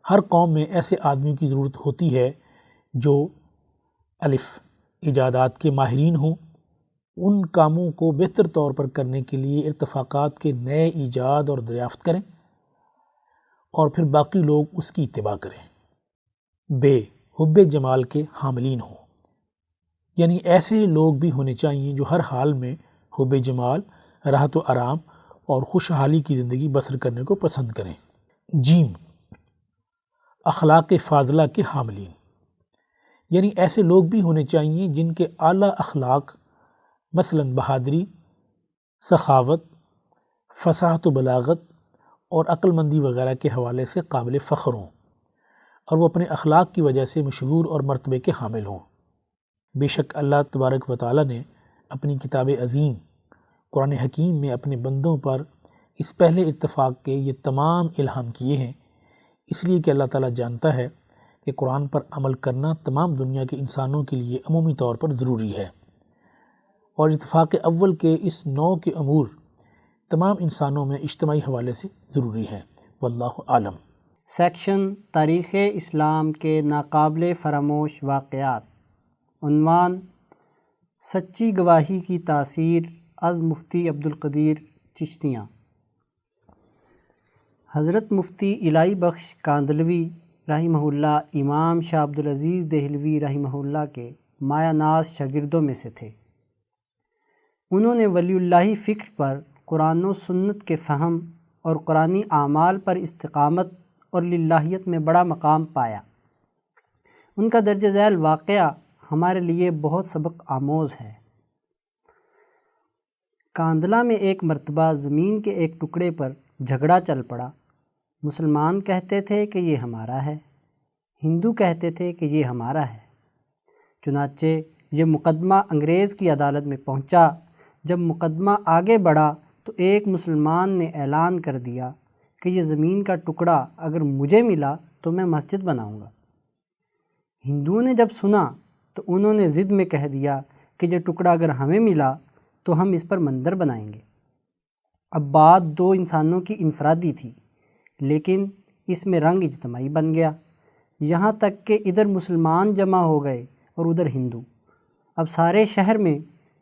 ہر قوم میں ایسے آدمیوں کی ضرورت ہوتی ہے جو الف ایجادات کے ماہرین ہوں، ان کاموں کو بہتر طور پر کرنے کے لیے ارتفاقات کے نئے ایجاد اور دریافت کریں اور پھر باقی لوگ اس کی اتباع کریں۔ بے حب جمال کے حاملین ہوں، یعنی ایسے لوگ بھی ہونے چاہیے جو ہر حال میں حب جمال، راحت و آرام اور خوشحالی کی زندگی بسر کرنے کو پسند کریں۔ جیم، اخلاق فاضلہ کے حاملین، یعنی ایسے لوگ بھی ہونے چاہیے جن کے اعلیٰ اخلاق مثلاً بہادری، سخاوت، فصاحت و بلاغت اور عقل مندی وغیرہ کے حوالے سے قابل فخر ہوں اور وہ اپنے اخلاق کی وجہ سے مشہور اور مرتبے کے حامل ہوں۔ بے شک اللہ تبارک و تعالیٰ نے اپنی کتاب عظیم قرآن حکیم میں اپنے بندوں پر اس پہلے اتفاق کے یہ تمام الہام کیے ہیں، اس لیے کہ اللہ تعالیٰ جانتا ہے کہ قرآن پر عمل کرنا تمام دنیا کے انسانوں کے لیے عمومی طور پر ضروری ہے، اور اتفاق اول کے اس نوع کے امور تمام انسانوں میں اجتماعی حوالے سے ضروری ہے۔ واللہ عالم۔ سیکشن تاریخ اسلام کے ناقابل فراموش واقعات۔ عنوان: سچی گواہی کی تاثیر از مفتی عبدالقدیر چشتیاں۔ حضرت مفتی الہی بخش کاندھلوی رحمہ اللہ امام شاہ عبدالعزیز دہلوی رحمہ اللہ کے مایہ ناز شاگردوں میں سے تھے۔ انہوں نے ولی اللہ فکر پر قرآن و سنت کے فہم اور قرآنی اعمال پر استقامت اور للہیت میں بڑا مقام پایا۔ ان کا درج ذیل واقعہ ہمارے لیے بہت سبق آموز ہے۔ کاندھلہ میں ایک مرتبہ زمین کے ایک ٹکڑے پر جھگڑا چل پڑا۔ مسلمان کہتے تھے کہ یہ ہمارا ہے، ہندو کہتے تھے کہ یہ ہمارا ہے۔ چنانچہ یہ مقدمہ انگریز کی عدالت میں پہنچا۔ جب مقدمہ آگے بڑھا تو ایک مسلمان نے اعلان کر دیا کہ یہ زمین کا ٹکڑا اگر مجھے ملا تو میں مسجد بناؤں گا۔ ہندوؤں نے جب سنا تو انہوں نے ضد میں کہہ دیا کہ یہ ٹکڑا اگر ہمیں ملا تو ہم اس پر مندر بنائیں گے۔ اب بات دو انسانوں کی انفرادی تھی، لیکن اس میں رنگ اجتماعی بن گیا، یہاں تک کہ ادھر مسلمان جمع ہو گئے اور ادھر ہندو۔ اب سارے شہر میں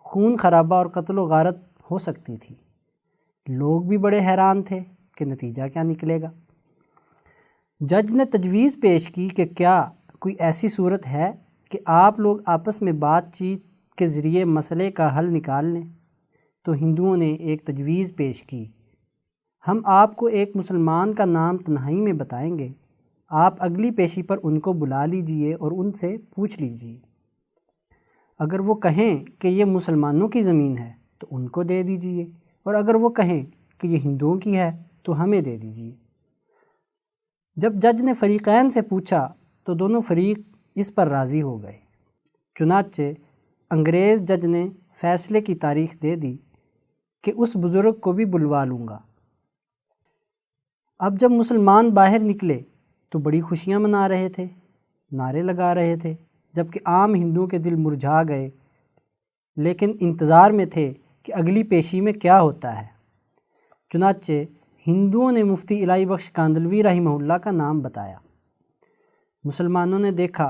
خون خرابہ اور قتل و غارت ہو سکتی تھی۔ لوگ بھی بڑے حیران تھے کہ نتیجہ کیا نکلے گا۔ جج نے تجویز پیش کی کہ کیا کوئی ایسی صورت ہے کہ آپ لوگ آپس میں بات چیت کے ذریعے مسئلے کا حل نکال لیں۔ تو ہندوؤں نے ایک تجویز پیش کی، ہم آپ کو ایک مسلمان کا نام تنہائی میں بتائیں گے، آپ اگلی پیشی پر ان کو بلا لیجئے اور ان سے پوچھ لیجئے۔ اگر وہ کہیں کہ یہ مسلمانوں کی زمین ہے تو ان کو دے دیجئے، اور اگر وہ کہیں کہ یہ ہندوؤں کی ہے تو ہمیں دے دیجئے۔ جب جج نے فریقین سے پوچھا تو دونوں فریق اس پر راضی ہو گئے۔ چنانچہ انگریز جج نے فیصلے کی تاریخ دے دی کہ اس بزرگ کو بھی بلوا لوں گا۔ اب جب مسلمان باہر نکلے تو بڑی خوشیاں منا رہے تھے، نعرے لگا رہے تھے، جبکہ عام ہندوؤں کے دل مرجھا گئے، لیکن انتظار میں تھے کہ اگلی پیشی میں کیا ہوتا ہے۔ چنانچہ ہندوؤں نے مفتی الہی بخش کاندھلوی رحمہ اللہ کا نام بتایا۔ مسلمانوں نے دیکھا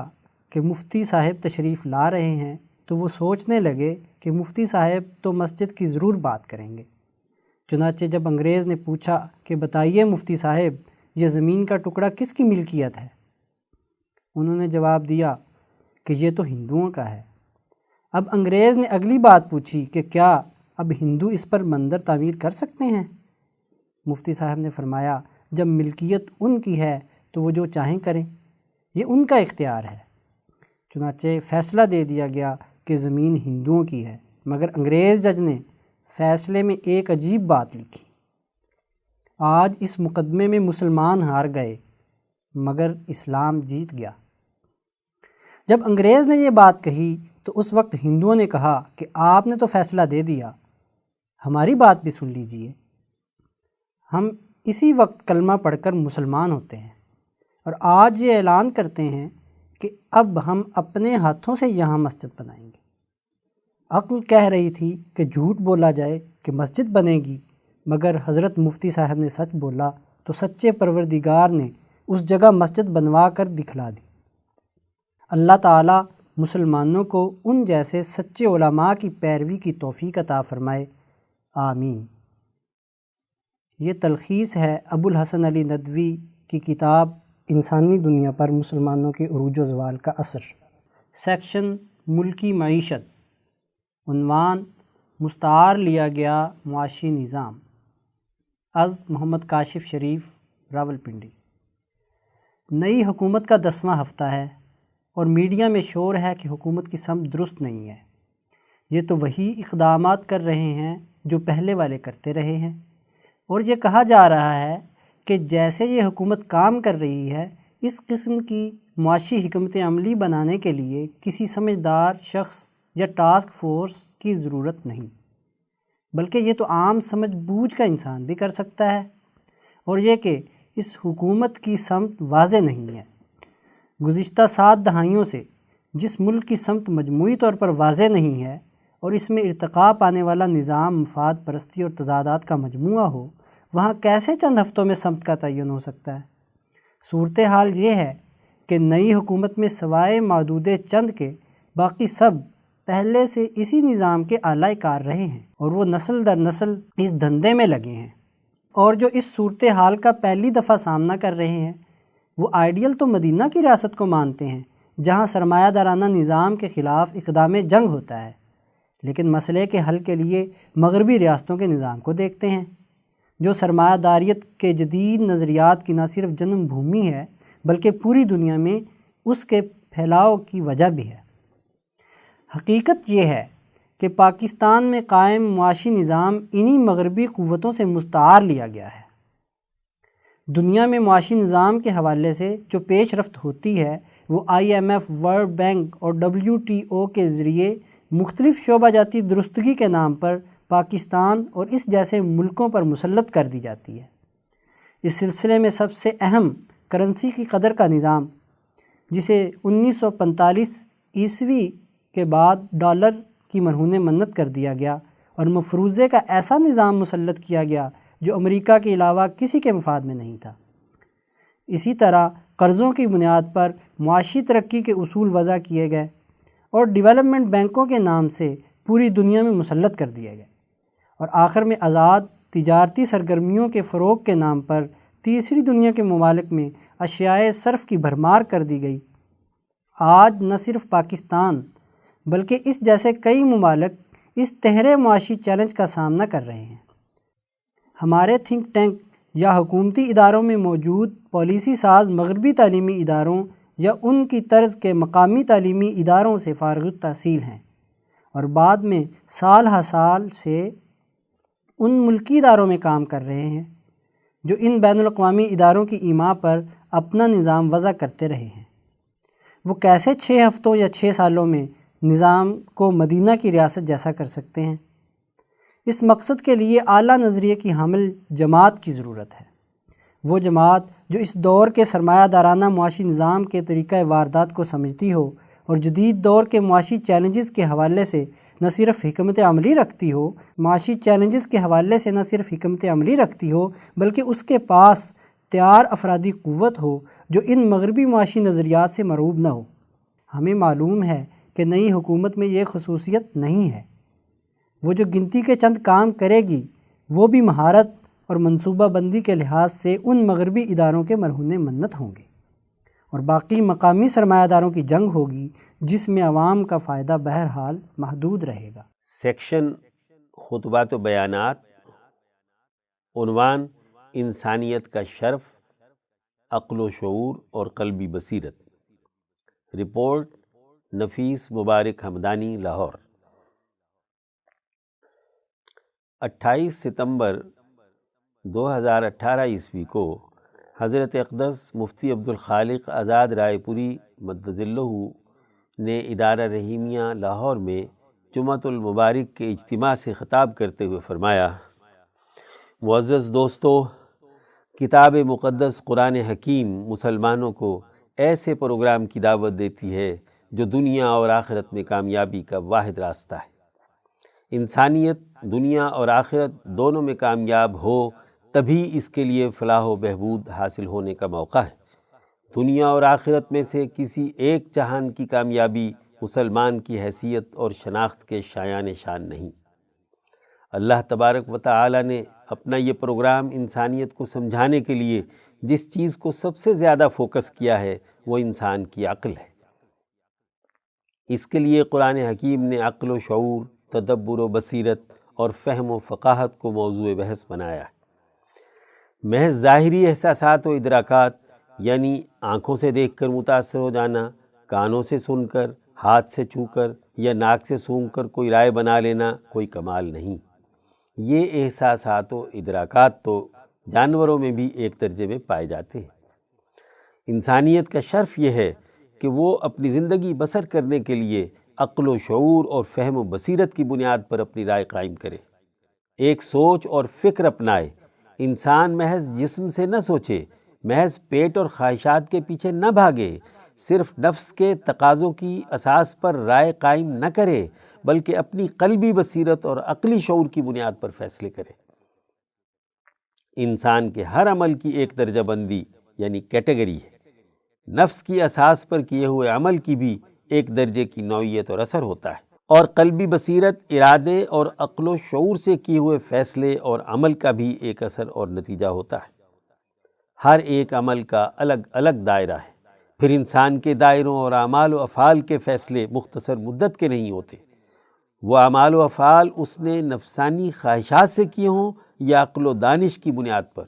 کہ مفتی صاحب تشریف لا رہے ہیں تو وہ سوچنے لگے کہ مفتی صاحب تو مسجد کی ضرور بات کریں گے۔ چنانچہ جب انگریز نے پوچھا کہ بتائیے مفتی صاحب، یہ زمین کا ٹکڑا کس کی ملکیت ہے؟ انہوں نے جواب دیا کہ یہ تو ہندوؤں کا ہے۔ اب انگریز نے اگلی بات پوچھی کہ کیا اب ہندو اس پر مندر تعمیر کر سکتے ہیں؟ مفتی صاحب نے فرمایا جب ملکیت ان کی ہے تو وہ جو چاہیں کریں، یہ ان کا اختیار ہے۔ چنانچہ فیصلہ دے دیا گیا کہ زمین ہندوؤں کی ہے، مگر انگریز جج نے فیصلے میں ایک عجیب بات لکھی۔ آج اس مقدمے میں مسلمان ہار گئے مگر اسلام جیت گیا۔ جب انگریز نے یہ بات کہی تو اس وقت ہندوؤں نے کہا کہ آپ نے تو فیصلہ دے دیا، ہماری بات بھی سن لیجئے۔ ہم اسی وقت کلمہ پڑھ کر مسلمان ہوتے ہیں اور آج یہ اعلان کرتے ہیں کہ اب ہم اپنے ہاتھوں سے یہاں مسجد بنائیں گے۔ عقل کہہ رہی تھی کہ جھوٹ بولا جائے کہ مسجد بنے گی، مگر حضرت مفتی صاحب نے سچ بولا تو سچے پروردگار نے اس جگہ مسجد بنوا کر دکھلا دی۔ اللہ تعالیٰ مسلمانوں کو ان جیسے سچے علماء کی پیروی کی توفیق عطا فرمائے، آمین۔ یہ تلخیص ہے ابو الحسن علی ندوی کی کتاب انسانی دنیا پر مسلمانوں کے عروج و زوال کا اثر۔ سیکشن ملکی معیشت، عنوان مستعار لیا گیا معاشی نظام، از محمد کاشف شریف، راولپنڈی۔ نئی حکومت کا 10واں ہفتہ ہے اور میڈیا میں شور ہے کہ حکومت کی سمت درست نہیں ہے۔ یہ تو وہی اقدامات کر رہے ہیں جو پہلے والے کرتے رہے ہیں، اور یہ کہا جا رہا ہے کہ جیسے یہ حکومت کام کر رہی ہے، اس قسم کی معاشی حکمت عملی بنانے کے لیے کسی سمجھدار شخص یا ٹاسک فورس کی ضرورت نہیں، بلکہ یہ تو عام سمجھ بوجھ کا انسان بھی کر سکتا ہے، اور یہ کہ اس حکومت کی سمت واضح نہیں ہے۔ گزشتہ 7 دہائیوں سے جس ملک کی سمت مجموعی طور پر واضح نہیں ہے اور اس میں ارتقا پانے والا نظام مفاد پرستی اور تضادات کا مجموعہ ہو، وہاں کیسے چند ہفتوں میں سمت کا تعین ہو سکتا ہے؟ صورتحال یہ ہے کہ نئی حکومت میں سوائے معدود چند کے باقی سب پہلے سے اسی نظام کے اعلی کار رہے ہیں، اور وہ نسل در نسل اس دھندے میں لگے ہیں، اور جو اس صورتحال کا پہلی دفعہ سامنا کر رہے ہیں وہ آئیڈیل تو مدینہ کی ریاست کو مانتے ہیں جہاں سرمایہ دارانہ نظام کے خلاف اقدام جنگ ہوتا ہے، لیکن مسئلے کے حل کے لیے مغربی ریاستوں کے نظام کو دیکھتے ہیں جو سرمایہ داریت کے جدید نظریات کی نہ صرف جنم بھومی ہے بلکہ پوری دنیا میں اس کے پھیلاؤ کی وجہ بھی ہے۔ حقیقت یہ ہے کہ پاکستان میں قائم معاشی نظام انہی مغربی قوتوں سے مستعار لیا گیا ہے۔ دنیا میں معاشی نظام کے حوالے سے جو پیش رفت ہوتی ہے وہ IMF، ورلڈ بینک اور WTO کے ذریعے مختلف شعبہ جاتی درستگی کے نام پر پاکستان اور اس جیسے ملکوں پر مسلط کر دی جاتی ہے۔ اس سلسلے میں سب سے اہم کرنسی کی قدر کا نظام، جسے 1945 عیسوی کے بعد ڈالر کی مرہون منت کر دیا گیا اور مفروضے کا ایسا نظام مسلط کیا گیا جو امریکہ کے علاوہ کسی کے مفاد میں نہیں تھا۔ اسی طرح قرضوں کی بنیاد پر معاشی ترقی کے اصول وضع کیے گئے اور ڈیولپمنٹ بینکوں کے نام سے پوری دنیا میں مسلط کر دیے گئے، اور آخر میں آزاد تجارتی سرگرمیوں کے فروغ کے نام پر تیسری دنیا کے ممالک میں اشیاء صرف کی بھرمار کر دی گئی۔ آج نہ صرف پاکستان بلکہ اس جیسے کئی ممالک اس تہرے معاشی چیلنج کا سامنا کر رہے ہیں۔ ہمارے تھنک ٹینک یا حکومتی اداروں میں موجود پالیسی ساز مغربی تعلیمی اداروں یا ان کی طرز کے مقامی تعلیمی اداروں سے فارغ التحصیل ہیں، اور بعد میں سال ہر سال سے ان ملکی اداروں میں کام کر رہے ہیں جو ان بین الاقوامی اداروں کی ایما پر اپنا نظام وضع کرتے رہے ہیں۔ وہ کیسے 6 ہفتوں یا 6 سالوں میں نظام کو مدینہ کی ریاست جیسا کر سکتے ہیں؟ اس مقصد کے لیے اعلیٰ نظریے کی حامل جماعت کی ضرورت ہے، وہ جماعت جو اس دور کے سرمایہ دارانہ معاشی نظام کے طریقہ واردات کو سمجھتی ہو اور جدید دور کے معاشی چیلنجز کے حوالے سے نہ صرف حکمت عملی رکھتی ہو بلکہ اس کے پاس تیار افرادی قوت ہو جو ان مغربی معاشی نظریات سے مرعوب نہ ہو۔ ہمیں معلوم ہے کہ نئی حکومت میں یہ خصوصیت نہیں ہے۔ وہ جو گنتی کے چند کام کرے گی وہ بھی مہارت اور منصوبہ بندی کے لحاظ سے ان مغربی اداروں کے مرہون منت ہوں گے، اور باقی مقامی سرمایہ داروں کی جنگ ہوگی جس میں عوام کا فائدہ بہرحال محدود رہے گا۔ سیکشن خطبات و بیانات، عنوان انسانیت کا شرف، عقل و شعور اور قلبی بصیرت، رپورٹ نفیس مبارک ہمدانی، لاہور۔ 28 ستمبر 2018 عیسوی کو حضرت اقدس مفتی عبدالخالق آزاد رائے پوری مدظلہ نے ادارہ رحیمیہ لاہور میں جمعۃ المبارک کے اجتماع سے خطاب کرتے ہوئے فرمایا: معزز دوستو، کتاب مقدس قرآن حکیم مسلمانوں کو ایسے پروگرام کی دعوت دیتی ہے جو دنیا اور آخرت میں کامیابی کا واحد راستہ ہے۔ انسانیت دنیا اور آخرت دونوں میں کامیاب ہو تبھی اس کے لیے فلاح و بہبود حاصل ہونے کا موقع ہے۔ دنیا اور آخرت میں سے کسی ایک جہان کی کامیابی مسلمان کی حیثیت اور شناخت کے شایان شان نہیں۔ اللہ تبارک و تعالی نے اپنا یہ پروگرام انسانیت کو سمجھانے کے لیے جس چیز کو سب سے زیادہ فوکس کیا ہے وہ انسان کی عقل ہے۔ اس کے لیے قرآن حکیم نے عقل و شعور، تدبر و بصیرت اور فہم و فقاہت کو موضوع بحث بنایا ہے۔ محض ظاہری احساسات و ادراکات، یعنی آنکھوں سے دیکھ کر متاثر ہو جانا، کانوں سے سن کر، ہاتھ سے چھو کر یا ناک سے سونگھ کر کوئی رائے بنا لینا کوئی کمال نہیں۔ یہ احساسات و ادراکات تو جانوروں میں بھی ایک درجے میں پائے جاتے ہیں۔ انسانیت کا شرف یہ ہے کہ وہ اپنی زندگی بسر کرنے کے لیے عقل و شعور اور فہم و بصیرت کی بنیاد پر اپنی رائے قائم کرے، ایک سوچ اور فکر اپنائے۔ انسان محض جسم سے نہ سوچے، محض پیٹ اور خواہشات کے پیچھے نہ بھاگے، صرف نفس کے تقاضوں کی اساس پر رائے قائم نہ کرے، بلکہ اپنی قلبی بصیرت اور عقلی شعور کی بنیاد پر فیصلے کرے۔ انسان کے ہر عمل کی ایک درجہ بندی یعنی کیٹیگری ہے۔ نفس کی اساس پر کیے ہوئے عمل کی بھی ایک درجے کی نوعیت اور اثر ہوتا ہے، اور قلبی بصیرت، ارادے اور عقل و شعور سے کیے ہوئے فیصلے اور عمل کا بھی ایک اثر اور نتیجہ ہوتا ہے۔ ہر ایک عمل کا الگ الگ دائرہ ہے۔ پھر انسان کے دائروں اور اعمال و افعال کے فیصلے مختصر مدت کے نہیں ہوتے۔ وہ اعمال و افعال اس نے نفسانی خواہشات سے کیے ہوں یا عقل و دانش کی بنیاد پر،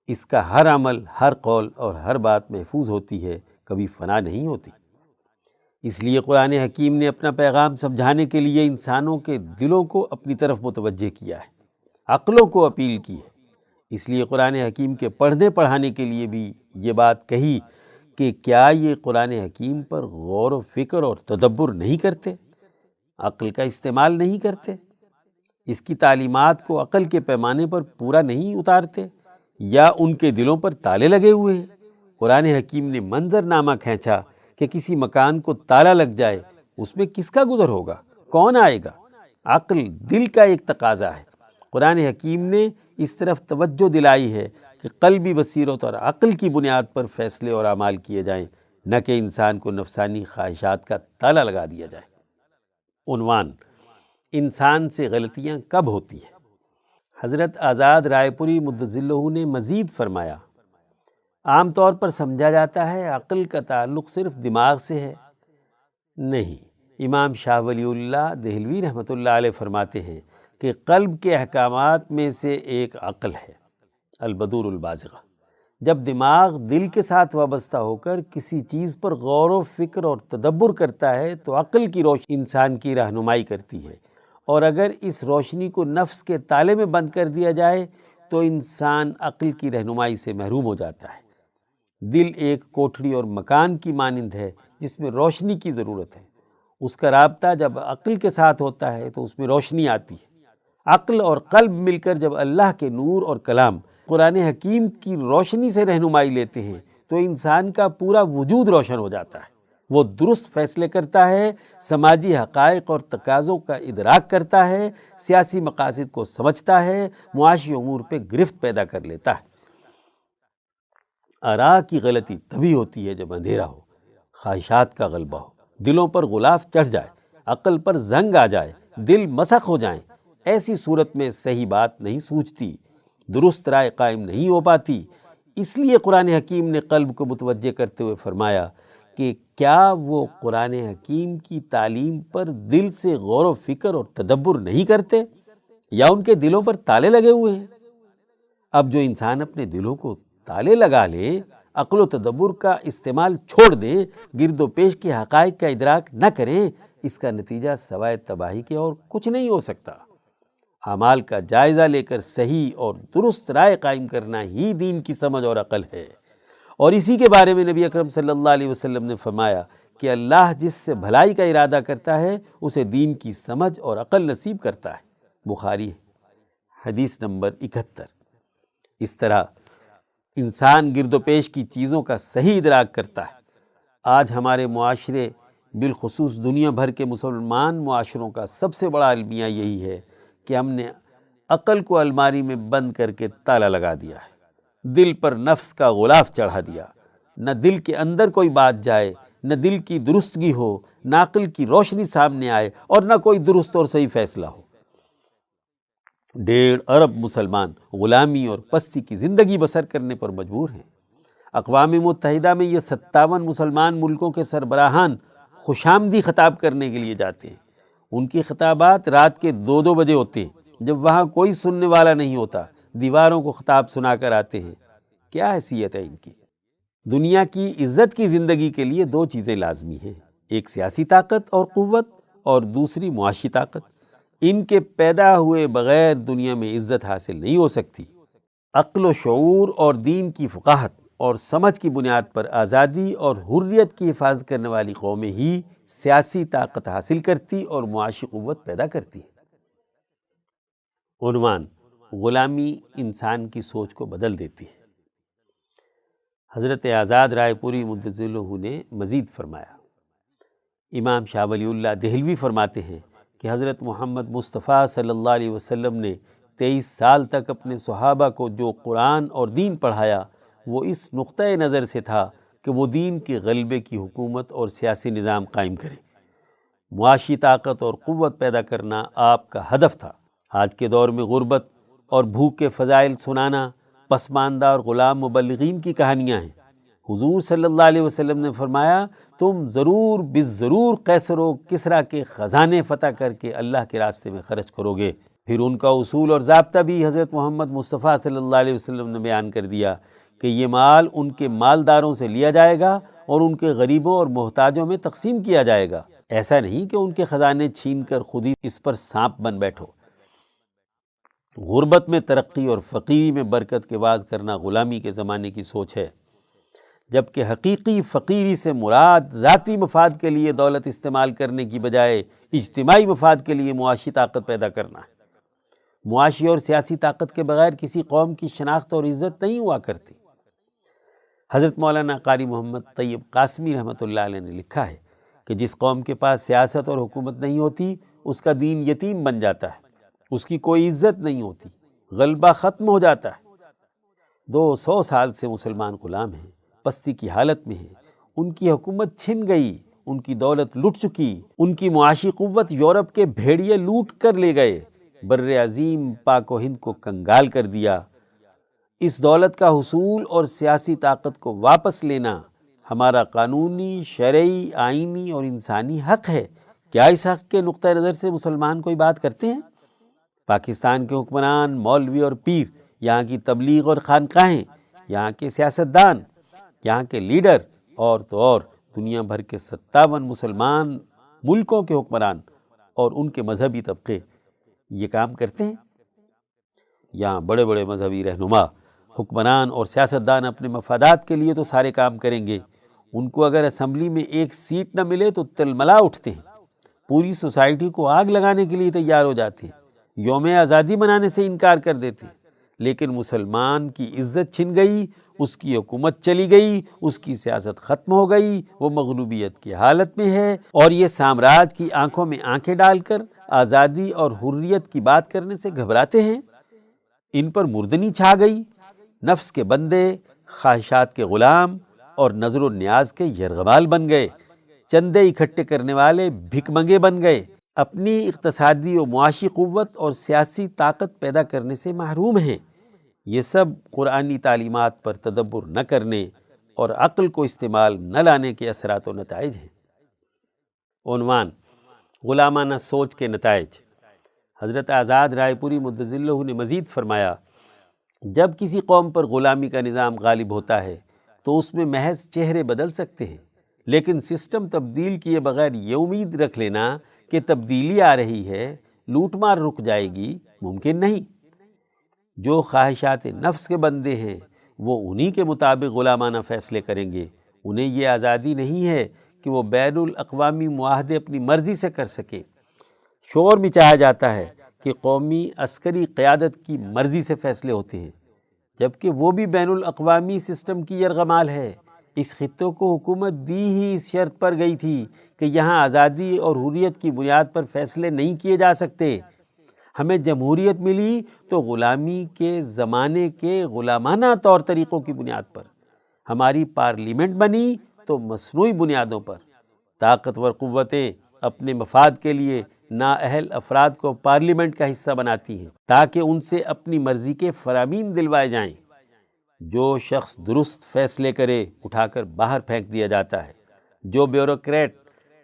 اس کا ہر عمل، ہر قول اور ہر بات محفوظ ہوتی ہے، کبھی فنا نہیں ہوتی۔ اس لیے قرآن حکیم نے اپنا پیغام سمجھانے کے لیے انسانوں کے دلوں کو اپنی طرف متوجہ کیا ہے، عقلوں کو اپیل کی ہے۔ اس لیے قرآن حکیم کے پڑھنے پڑھانے کے لیے بھی یہ بات کہی کہ کیا یہ قرآن حکیم پر غور و فکر اور تدبر نہیں کرتے، عقل کا استعمال نہیں کرتے، اس کی تعلیمات کو عقل کے پیمانے پر پورا نہیں اتارتے، یا ان کے دلوں پر تالے لگے ہوئے ہیں۔ قرآن حکیم نے منظر نامہ کھینچا کہ کسی مکان کو تالا لگ جائے، اس میں کس کا گزر ہوگا، کون آئے گا؟ عقل، دل کا ایک تقاضا ہے۔ قرآن حکیم نے اس طرف توجہ دلائی ہے کہ قلبی بصیرت اور عقل کی بنیاد پر فیصلے اور اعمال کیے جائیں، نہ کہ انسان کو نفسانی خواہشات کا تالا لگا دیا جائے۔ عنوان: انسان سے غلطیاں کب ہوتی ہیں؟ حضرت آزاد رائے پوری مدظلہ نے مزید فرمایا: عام طور پر سمجھا جاتا ہے عقل کا تعلق صرف دماغ سے ہے۔ نہیں، امام شاہ ولی اللہ دہلوی رحمۃ اللہ علیہ فرماتے ہیں کہ قلب کے احکامات میں سے ایک عقل ہے، البدور البازغہ۔ جب دماغ دل کے ساتھ وابستہ ہو کر کسی چیز پر غور و فکر اور تدبر کرتا ہے تو عقل کی روشنی انسان کی رہنمائی کرتی ہے، اور اگر اس روشنی کو نفس کے تالے میں بند کر دیا جائے تو انسان عقل کی رہنمائی سے محروم ہو جاتا ہے۔ دل ایک کوٹھڑی اور مکان کی مانند ہے جس میں روشنی کی ضرورت ہے۔ اس کا رابطہ جب عقل کے ساتھ ہوتا ہے تو اس میں روشنی آتی ہے۔ عقل اور قلب مل کر جب اللہ کے نور اور کلام قرآن حکیم کی روشنی سے رہنمائی لیتے ہیں تو انسان کا پورا وجود روشن ہو جاتا ہے۔ وہ درست فیصلے کرتا ہے، سماجی حقائق اور تقاضوں کا ادراک کرتا ہے، سیاسی مقاصد کو سمجھتا ہے، معاشی امور پہ گرفت پیدا کر لیتا ہے۔ آراء کی غلطی تبھی ہوتی ہے جب اندھیرا ہو، خواہشات کا غلبہ ہو، دلوں پر غلاف چڑھ جائے، عقل پر زنگ آ جائے، دل مسخ ہو جائیں، ایسی صورت میں صحیح بات نہیں سوچتی، درست رائے قائم نہیں ہو پاتی۔ اس لیے قرآن حکیم نے قلب کو متوجہ کرتے ہوئے فرمایا کہ کیا وہ قرآن حکیم کی تعلیم پر دل سے غور و فکر اور تدبر نہیں کرتے، یا ان کے دلوں پر تالے لگے ہوئے ہیں؟ اب جو انسان اپنے دلوں کو تالے لگا لیں، عقل و تدبر کا استعمال چھوڑ دیں، گرد و پیش کے حقائق کا ادراک نہ کریں، اس کا نتیجہ سوائے تباہی کے اور کچھ نہیں ہو سکتا۔ اعمال کا جائزہ لے کر صحیح اور درست رائے قائم کرنا ہی دین کی سمجھ اور عقل ہے، اور اسی کے بارے میں نبی اکرم صلی اللہ علیہ وسلم نے فرمایا کہ اللہ جس سے بھلائی کا ارادہ کرتا ہے اسے دین کی سمجھ اور عقل نصیب کرتا ہے۔ بخاری حدیث نمبر 71۔ اس طرح انسان گرد و پیش کی چیزوں کا صحیح ادراک کرتا ہے۔ آج ہمارے معاشرے، بالخصوص دنیا بھر کے مسلمان معاشروں کا سب سے بڑا المیہ یہی ہے کہ ہم نے عقل کو الماری میں بند کر کے تالا لگا دیا ہے، دل پر نفس کا غلاف چڑھا دیا، نہ دل کے اندر کوئی بات جائے، نہ دل کی درستگی ہو، نہ عقل کی روشنی سامنے آئے، اور نہ کوئی درست اور صحیح فیصلہ ہو۔ 1.5 ارب مسلمان غلامی اور پستی کی زندگی بسر کرنے پر مجبور ہیں۔ اقوام متحدہ میں یہ 57 مسلمان ملکوں کے سربراہان خوش آمدی خطاب کرنے کے لیے جاتے ہیں۔ ان کی خطابات رات کے 2 بجے ہوتے ہیں، جب وہاں کوئی سننے والا نہیں ہوتا، دیواروں کو خطاب سنا کر آتے ہیں۔ کیا حیثیت ہے ان کی؟ دنیا کی عزت کی زندگی کے لیے 2 چیزیں لازمی ہیں، ایک سیاسی طاقت اور قوت، اور دوسری معاشی طاقت۔ ان کے پیدا ہوئے بغیر دنیا میں عزت حاصل نہیں ہو سکتی۔ عقل و شعور اور دین کی فقاہت اور سمجھ کی بنیاد پر آزادی اور حریت کی حفاظت کرنے والی قومیں ہی سیاسی طاقت حاصل کرتی اور معاشی قوت پیدا کرتی ہیں۔ عنوان: غلامی انسان کی سوچ کو بدل دیتی ہے۔ حضرت آزاد رائے پوری مدظ اللہ نے مزید فرمایا، امام شاہ ولی اللہ دہلوی فرماتے ہیں کہ حضرت محمد مصطفیٰ صلی اللہ علیہ وسلم نے 23 سال تک اپنے صحابہ کو جو قرآن اور دین پڑھایا وہ اس نقطۂ نظر سے تھا کہ وہ دین کے غلبے کی حکومت اور سیاسی نظام قائم کریں۔ معاشی طاقت اور قوت پیدا کرنا آپ کا ہدف تھا۔ آج کے دور میں غربت اور بھوک کے فضائل سنانا پسماندہ اور غلام مبلغین کی کہانیاں ہیں۔ حضور صلی اللہ علیہ وسلم نے فرمایا، تم ضرور بالضرور قیصر و کسریٰ کے خزانے فتح کر کے اللہ کے راستے میں خرچ کرو گے۔ پھر ان کا اصول اور ضابطہ بھی حضرت محمد مصطفیٰ صلی اللہ علیہ وسلم نے بیان کر دیا کہ یہ مال ان کے مالداروں سے لیا جائے گا اور ان کے غریبوں اور محتاجوں میں تقسیم کیا جائے گا۔ ایسا نہیں کہ ان کے خزانے چھین کر خود ہی اس پر سانپ بن بیٹھو۔ غربت میں ترقی اور فقیری میں برکت کے واز کرنا غلامی کے زمانے کی سوچ ہے، جبکہ حقیقی فقیری سے مراد ذاتی مفاد کے لیے دولت استعمال کرنے کی بجائے اجتماعی مفاد کے لیے معاشی طاقت پیدا کرنا ہے۔ معاشی اور سیاسی طاقت کے بغیر کسی قوم کی شناخت اور عزت نہیں ہوا کرتی۔ حضرت مولانا قاری محمد طیب قاسمی رحمۃ اللہ علیہ نے لکھا ہے کہ جس قوم کے پاس سیاست اور حکومت نہیں ہوتی اس کا دین یتیم بن جاتا ہے، اس کی کوئی عزت نہیں ہوتی، غلبہ ختم ہو جاتا ہے۔ 200 سال سے مسلمان غلام ہیں، پستی کی حالت میں ہیں، ان کی حکومت چھن گئی، ان کی دولت لٹ چکی، ان کی معاشی قوت یورپ کے بھیڑیے لوٹ کر لے گئے، بر عظیم پاک و ہند کو کنگال کر دیا۔ اس دولت کا حصول اور سیاسی طاقت کو واپس لینا ہمارا قانونی، شرعی، آئینی اور انسانی حق ہے۔ کیا اس حق کے نقطۂ نظر سے مسلمان کوئی بات کرتے ہیں؟ پاکستان کے حکمران، مولوی اور پیر، یہاں کی تبلیغ اور خانقاہیں، یہاں کے سیاستدان، یہاں کے لیڈر اور تو اور دنیا بھر کے 57 مسلمان ملکوں کے حکمران اور ان کے مذہبی طبقے یہ کام کرتے ہیں؟ یہاں بڑے بڑے مذہبی رہنما، حکمران اور سیاستدان اپنے مفادات کے لیے تو سارے کام کریں گے، ان کو اگر اسمبلی میں ایک سیٹ نہ ملے تو تلملا اٹھتے ہیں، پوری سوسائٹی کو آگ لگانے کے لیے تیار ہو جاتے ہیں، یوم آزادی منانے سے انکار کر دیتے ہیں۔ لیکن مسلمان کی عزت چھن گئی، اس کی حکومت چلی گئی، اس کی سیاست ختم ہو گئی، وہ مغلوبیت کی حالت میں ہے، اور یہ سامراج کی آنکھوں میں آنکھیں ڈال کر آزادی اور حریت کی بات کرنے سے گھبراتے ہیں۔ ان پر مردنی چھا گئی، نفس کے بندے، خواہشات کے غلام، اور نظر و نیاز کے یرغمال بن گئے، چندے اکٹھے کرنے والے بھک منگے بن گئے، اپنی اقتصادی و معاشی قوت اور سیاسی طاقت پیدا کرنے سے محروم ہیں۔ یہ سب قرآنی تعلیمات پر تدبر نہ کرنے اور عقل کو استعمال نہ لانے کے اثرات و نتائج ہیں۔ عنوان: غلامانہ سوچ کے نتائج۔ حضرت آزاد رائے پوری مدظ اللہ نے مزید فرمایا، جب کسی قوم پر غلامی کا نظام غالب ہوتا ہے تو اس میں محض چہرے بدل سکتے ہیں، لیکن سسٹم تبدیل کیے بغیر یہ امید رکھ لینا کہ تبدیلی آ رہی ہے، لوٹ مار رک جائے گی، ممکن نہیں۔ جو خواہشات نفس کے بندے ہیں وہ انہی کے مطابق غلامانہ فیصلے کریں گے۔ انہیں یہ آزادی نہیں ہے کہ وہ بین الاقوامی معاہدے اپنی مرضی سے کر سکیں۔ شور مچایا جاتا ہے کہ قومی عسکری قیادت کی مرضی سے فیصلے ہوتے ہیں، جبکہ وہ بھی بین الاقوامی سسٹم کی یرغمال ہے۔ اس خطے کو حکومت دی ہی اس شرط پر گئی تھی کہ یہاں آزادی اور حریت کی بنیاد پر فیصلے نہیں کیے جا سکتے۔ ہمیں جمہوریت ملی تو غلامی کے زمانے کے غلامانہ طور طریقوں کی بنیاد پر، ہماری پارلیمنٹ بنی تو مصنوعی بنیادوں پر۔ طاقتور قوتیں اپنے مفاد کے لیے نااہل افراد کو پارلیمنٹ کا حصہ بناتی ہیں تاکہ ان سے اپنی مرضی کے فرامین دلوائے جائیں۔ جو شخص درست فیصلے کرے اٹھا کر باہر پھینک دیا جاتا ہے۔ جو بیوروکریٹ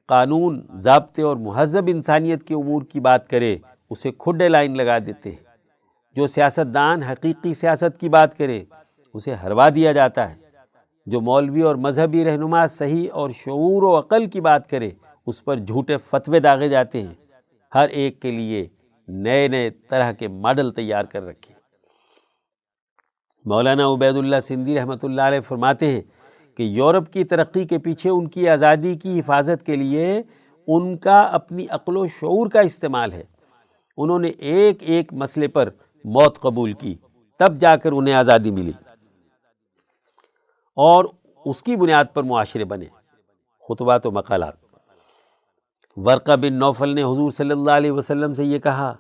قانون، ضابطے اور مہذب انسانیت کے امور کی بات کرے اسے کھڈے لائن لگا دیتے ہیں۔ جو سیاستدان حقیقی سیاست کی بات کرے اسے ہروا دیا جاتا ہے۔ جو مولوی اور مذہبی رہنما صحیح اور شعور و عقل کی بات کرے اس پر جھوٹے فتوے داغے جاتے ہیں۔ ہر ایک کے لیے نئے نئے طرح کے ماڈل تیار کر رکھے۔ مولانا عبید اللہ سندھی رحمۃ اللہ علیہ فرماتے ہیں کہ یورپ کی ترقی کے پیچھے ان کی آزادی کی حفاظت کے لیے ان کا اپنی عقل و شعور کا استعمال ہے۔ انہوں نے ایک ایک مسئلے پر موت قبول کی، تب جا کر انہیں آزادی ملی اور اس کی بنیاد پر معاشرے بنے۔ خطبات و مقالات۔ ورقہ بن نوفل نے حضور صلی اللہ علیہ وسلم سے یہ کہا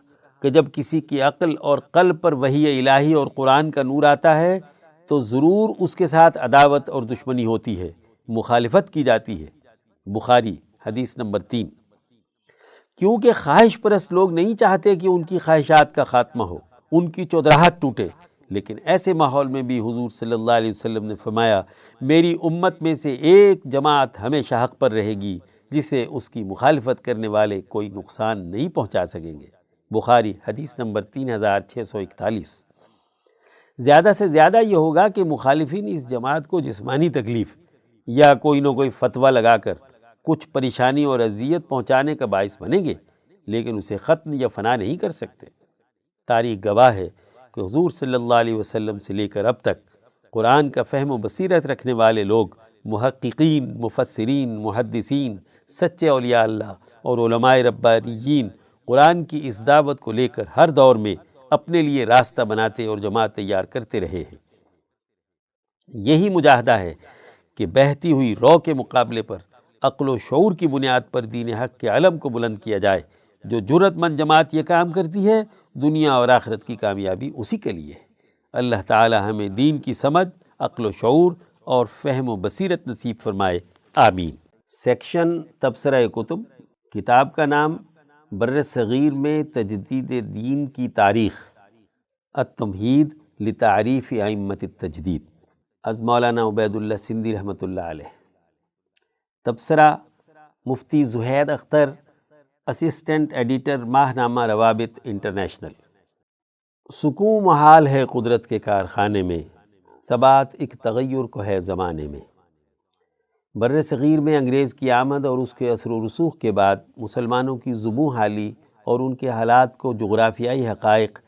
کہ جب کسی کی عقل اور قلب پر وحی الہی اور قرآن کا نور آتا ہے تو ضرور اس کے ساتھ عداوت اور دشمنی ہوتی ہے، مخالفت کی جاتی ہے۔ بخاری حدیث نمبر 3۔ کیونکہ خواہش پرست لوگ نہیں چاہتے کہ ان کی خواہشات کا خاتمہ ہو، ان کی چودراہٹ ٹوٹے، لیکن ایسے ماحول میں بھی حضور صلی اللہ علیہ وسلم نے فرمایا، میری امت میں سے ایک جماعت ہمیشہ حق پر رہے گی جسے اس کی مخالفت کرنے والے کوئی نقصان نہیں پہنچا سکیں گے۔ بخاری حدیث نمبر 3641۔ زیادہ سے زیادہ یہ ہوگا کہ مخالفین اس جماعت کو جسمانی تکلیف یا کوئی نہ کوئی فتویٰ لگا کر کچھ پریشانی اور اذیت پہنچانے کا باعث بنیں گے، لیکن اسے ختم یا فنا نہیں کر سکتے۔ تاریخ گواہ ہے کہ حضور صلی اللہ علیہ وسلم سے لے کر اب تک قرآن کا فہم و بصیرت رکھنے والے لوگ، محققین، مفسرین، محدثین، سچے اولیاء اللہ اور علماء ربانیین قرآن کی اس دعوت کو لے کر ہر دور میں اپنے لیے راستہ بناتے اور جماعت تیار کرتے رہے ہیں۔ یہی مجاہدہ ہے کہ بہتی ہوئی رو کے مقابلے پر عقل و شعور کی بنیاد پر دین حق کے علم کو بلند کیا جائے۔ جو جرأت مند جماعت یہ کام کرتی ہے، دنیا اور آخرت کی کامیابی اسی کے لیے ہے۔ اللہ تعالی ہمیں دین کی سمجھ، عقل و شعور اور فہم و بصیرت نصیب فرمائے، آمین۔ سیکشن تبصرہ کتب۔ کتاب کا نام بر صغیر میں تجدید دین کی تاریخ، التمہید لتعریف ائمۃ التجدید، از مولانا عبید اللہ سندھی رحمۃ اللہ علیہ۔ تبصرہ مفتی زہید اختر، اسسٹنٹ ایڈیٹر ماہنامہ روابط انٹرنیشنل۔ سکون محال ہے قدرت کے کارخانے میں، ثبات ایک تغیر کو ہے زمانے میں۔ بر صغیر میں انگریز کی آمد اور اس کے اثر و رسوخ کے بعد مسلمانوں کی زبوں حالی اور ان کے حالات کو جغرافیائی حقائق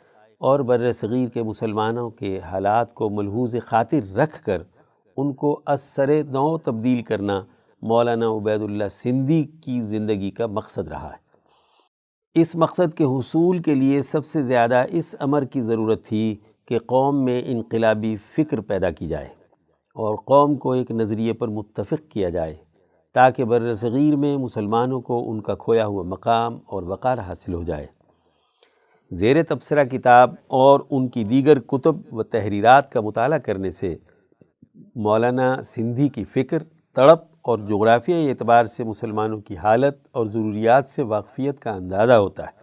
اور بر صغیر کے مسلمانوں کے حالات کو ملحوظ خاطر رکھ کر ان کو از سر نو تبدیل کرنا مولانا عبید اللہ سندھی کی زندگی کا مقصد رہا ہے۔ اس مقصد کے حصول کے لیے سب سے زیادہ اس امر کی ضرورت تھی کہ قوم میں انقلابی فکر پیدا کی جائے اور قوم کو ایک نظریے پر متفق کیا جائے تاکہ بر صغیر میں مسلمانوں کو ان کا کھویا ہوا مقام اور وقار حاصل ہو جائے۔ زیر تبصرہ کتاب اور ان کی دیگر کتب و تحریرات کا مطالعہ کرنے سے مولانا سندھی کی فکر، تڑپ اور جغرافیائی اعتبار سے مسلمانوں کی حالت اور ضروریات سے واقفیت کا اندازہ ہوتا ہے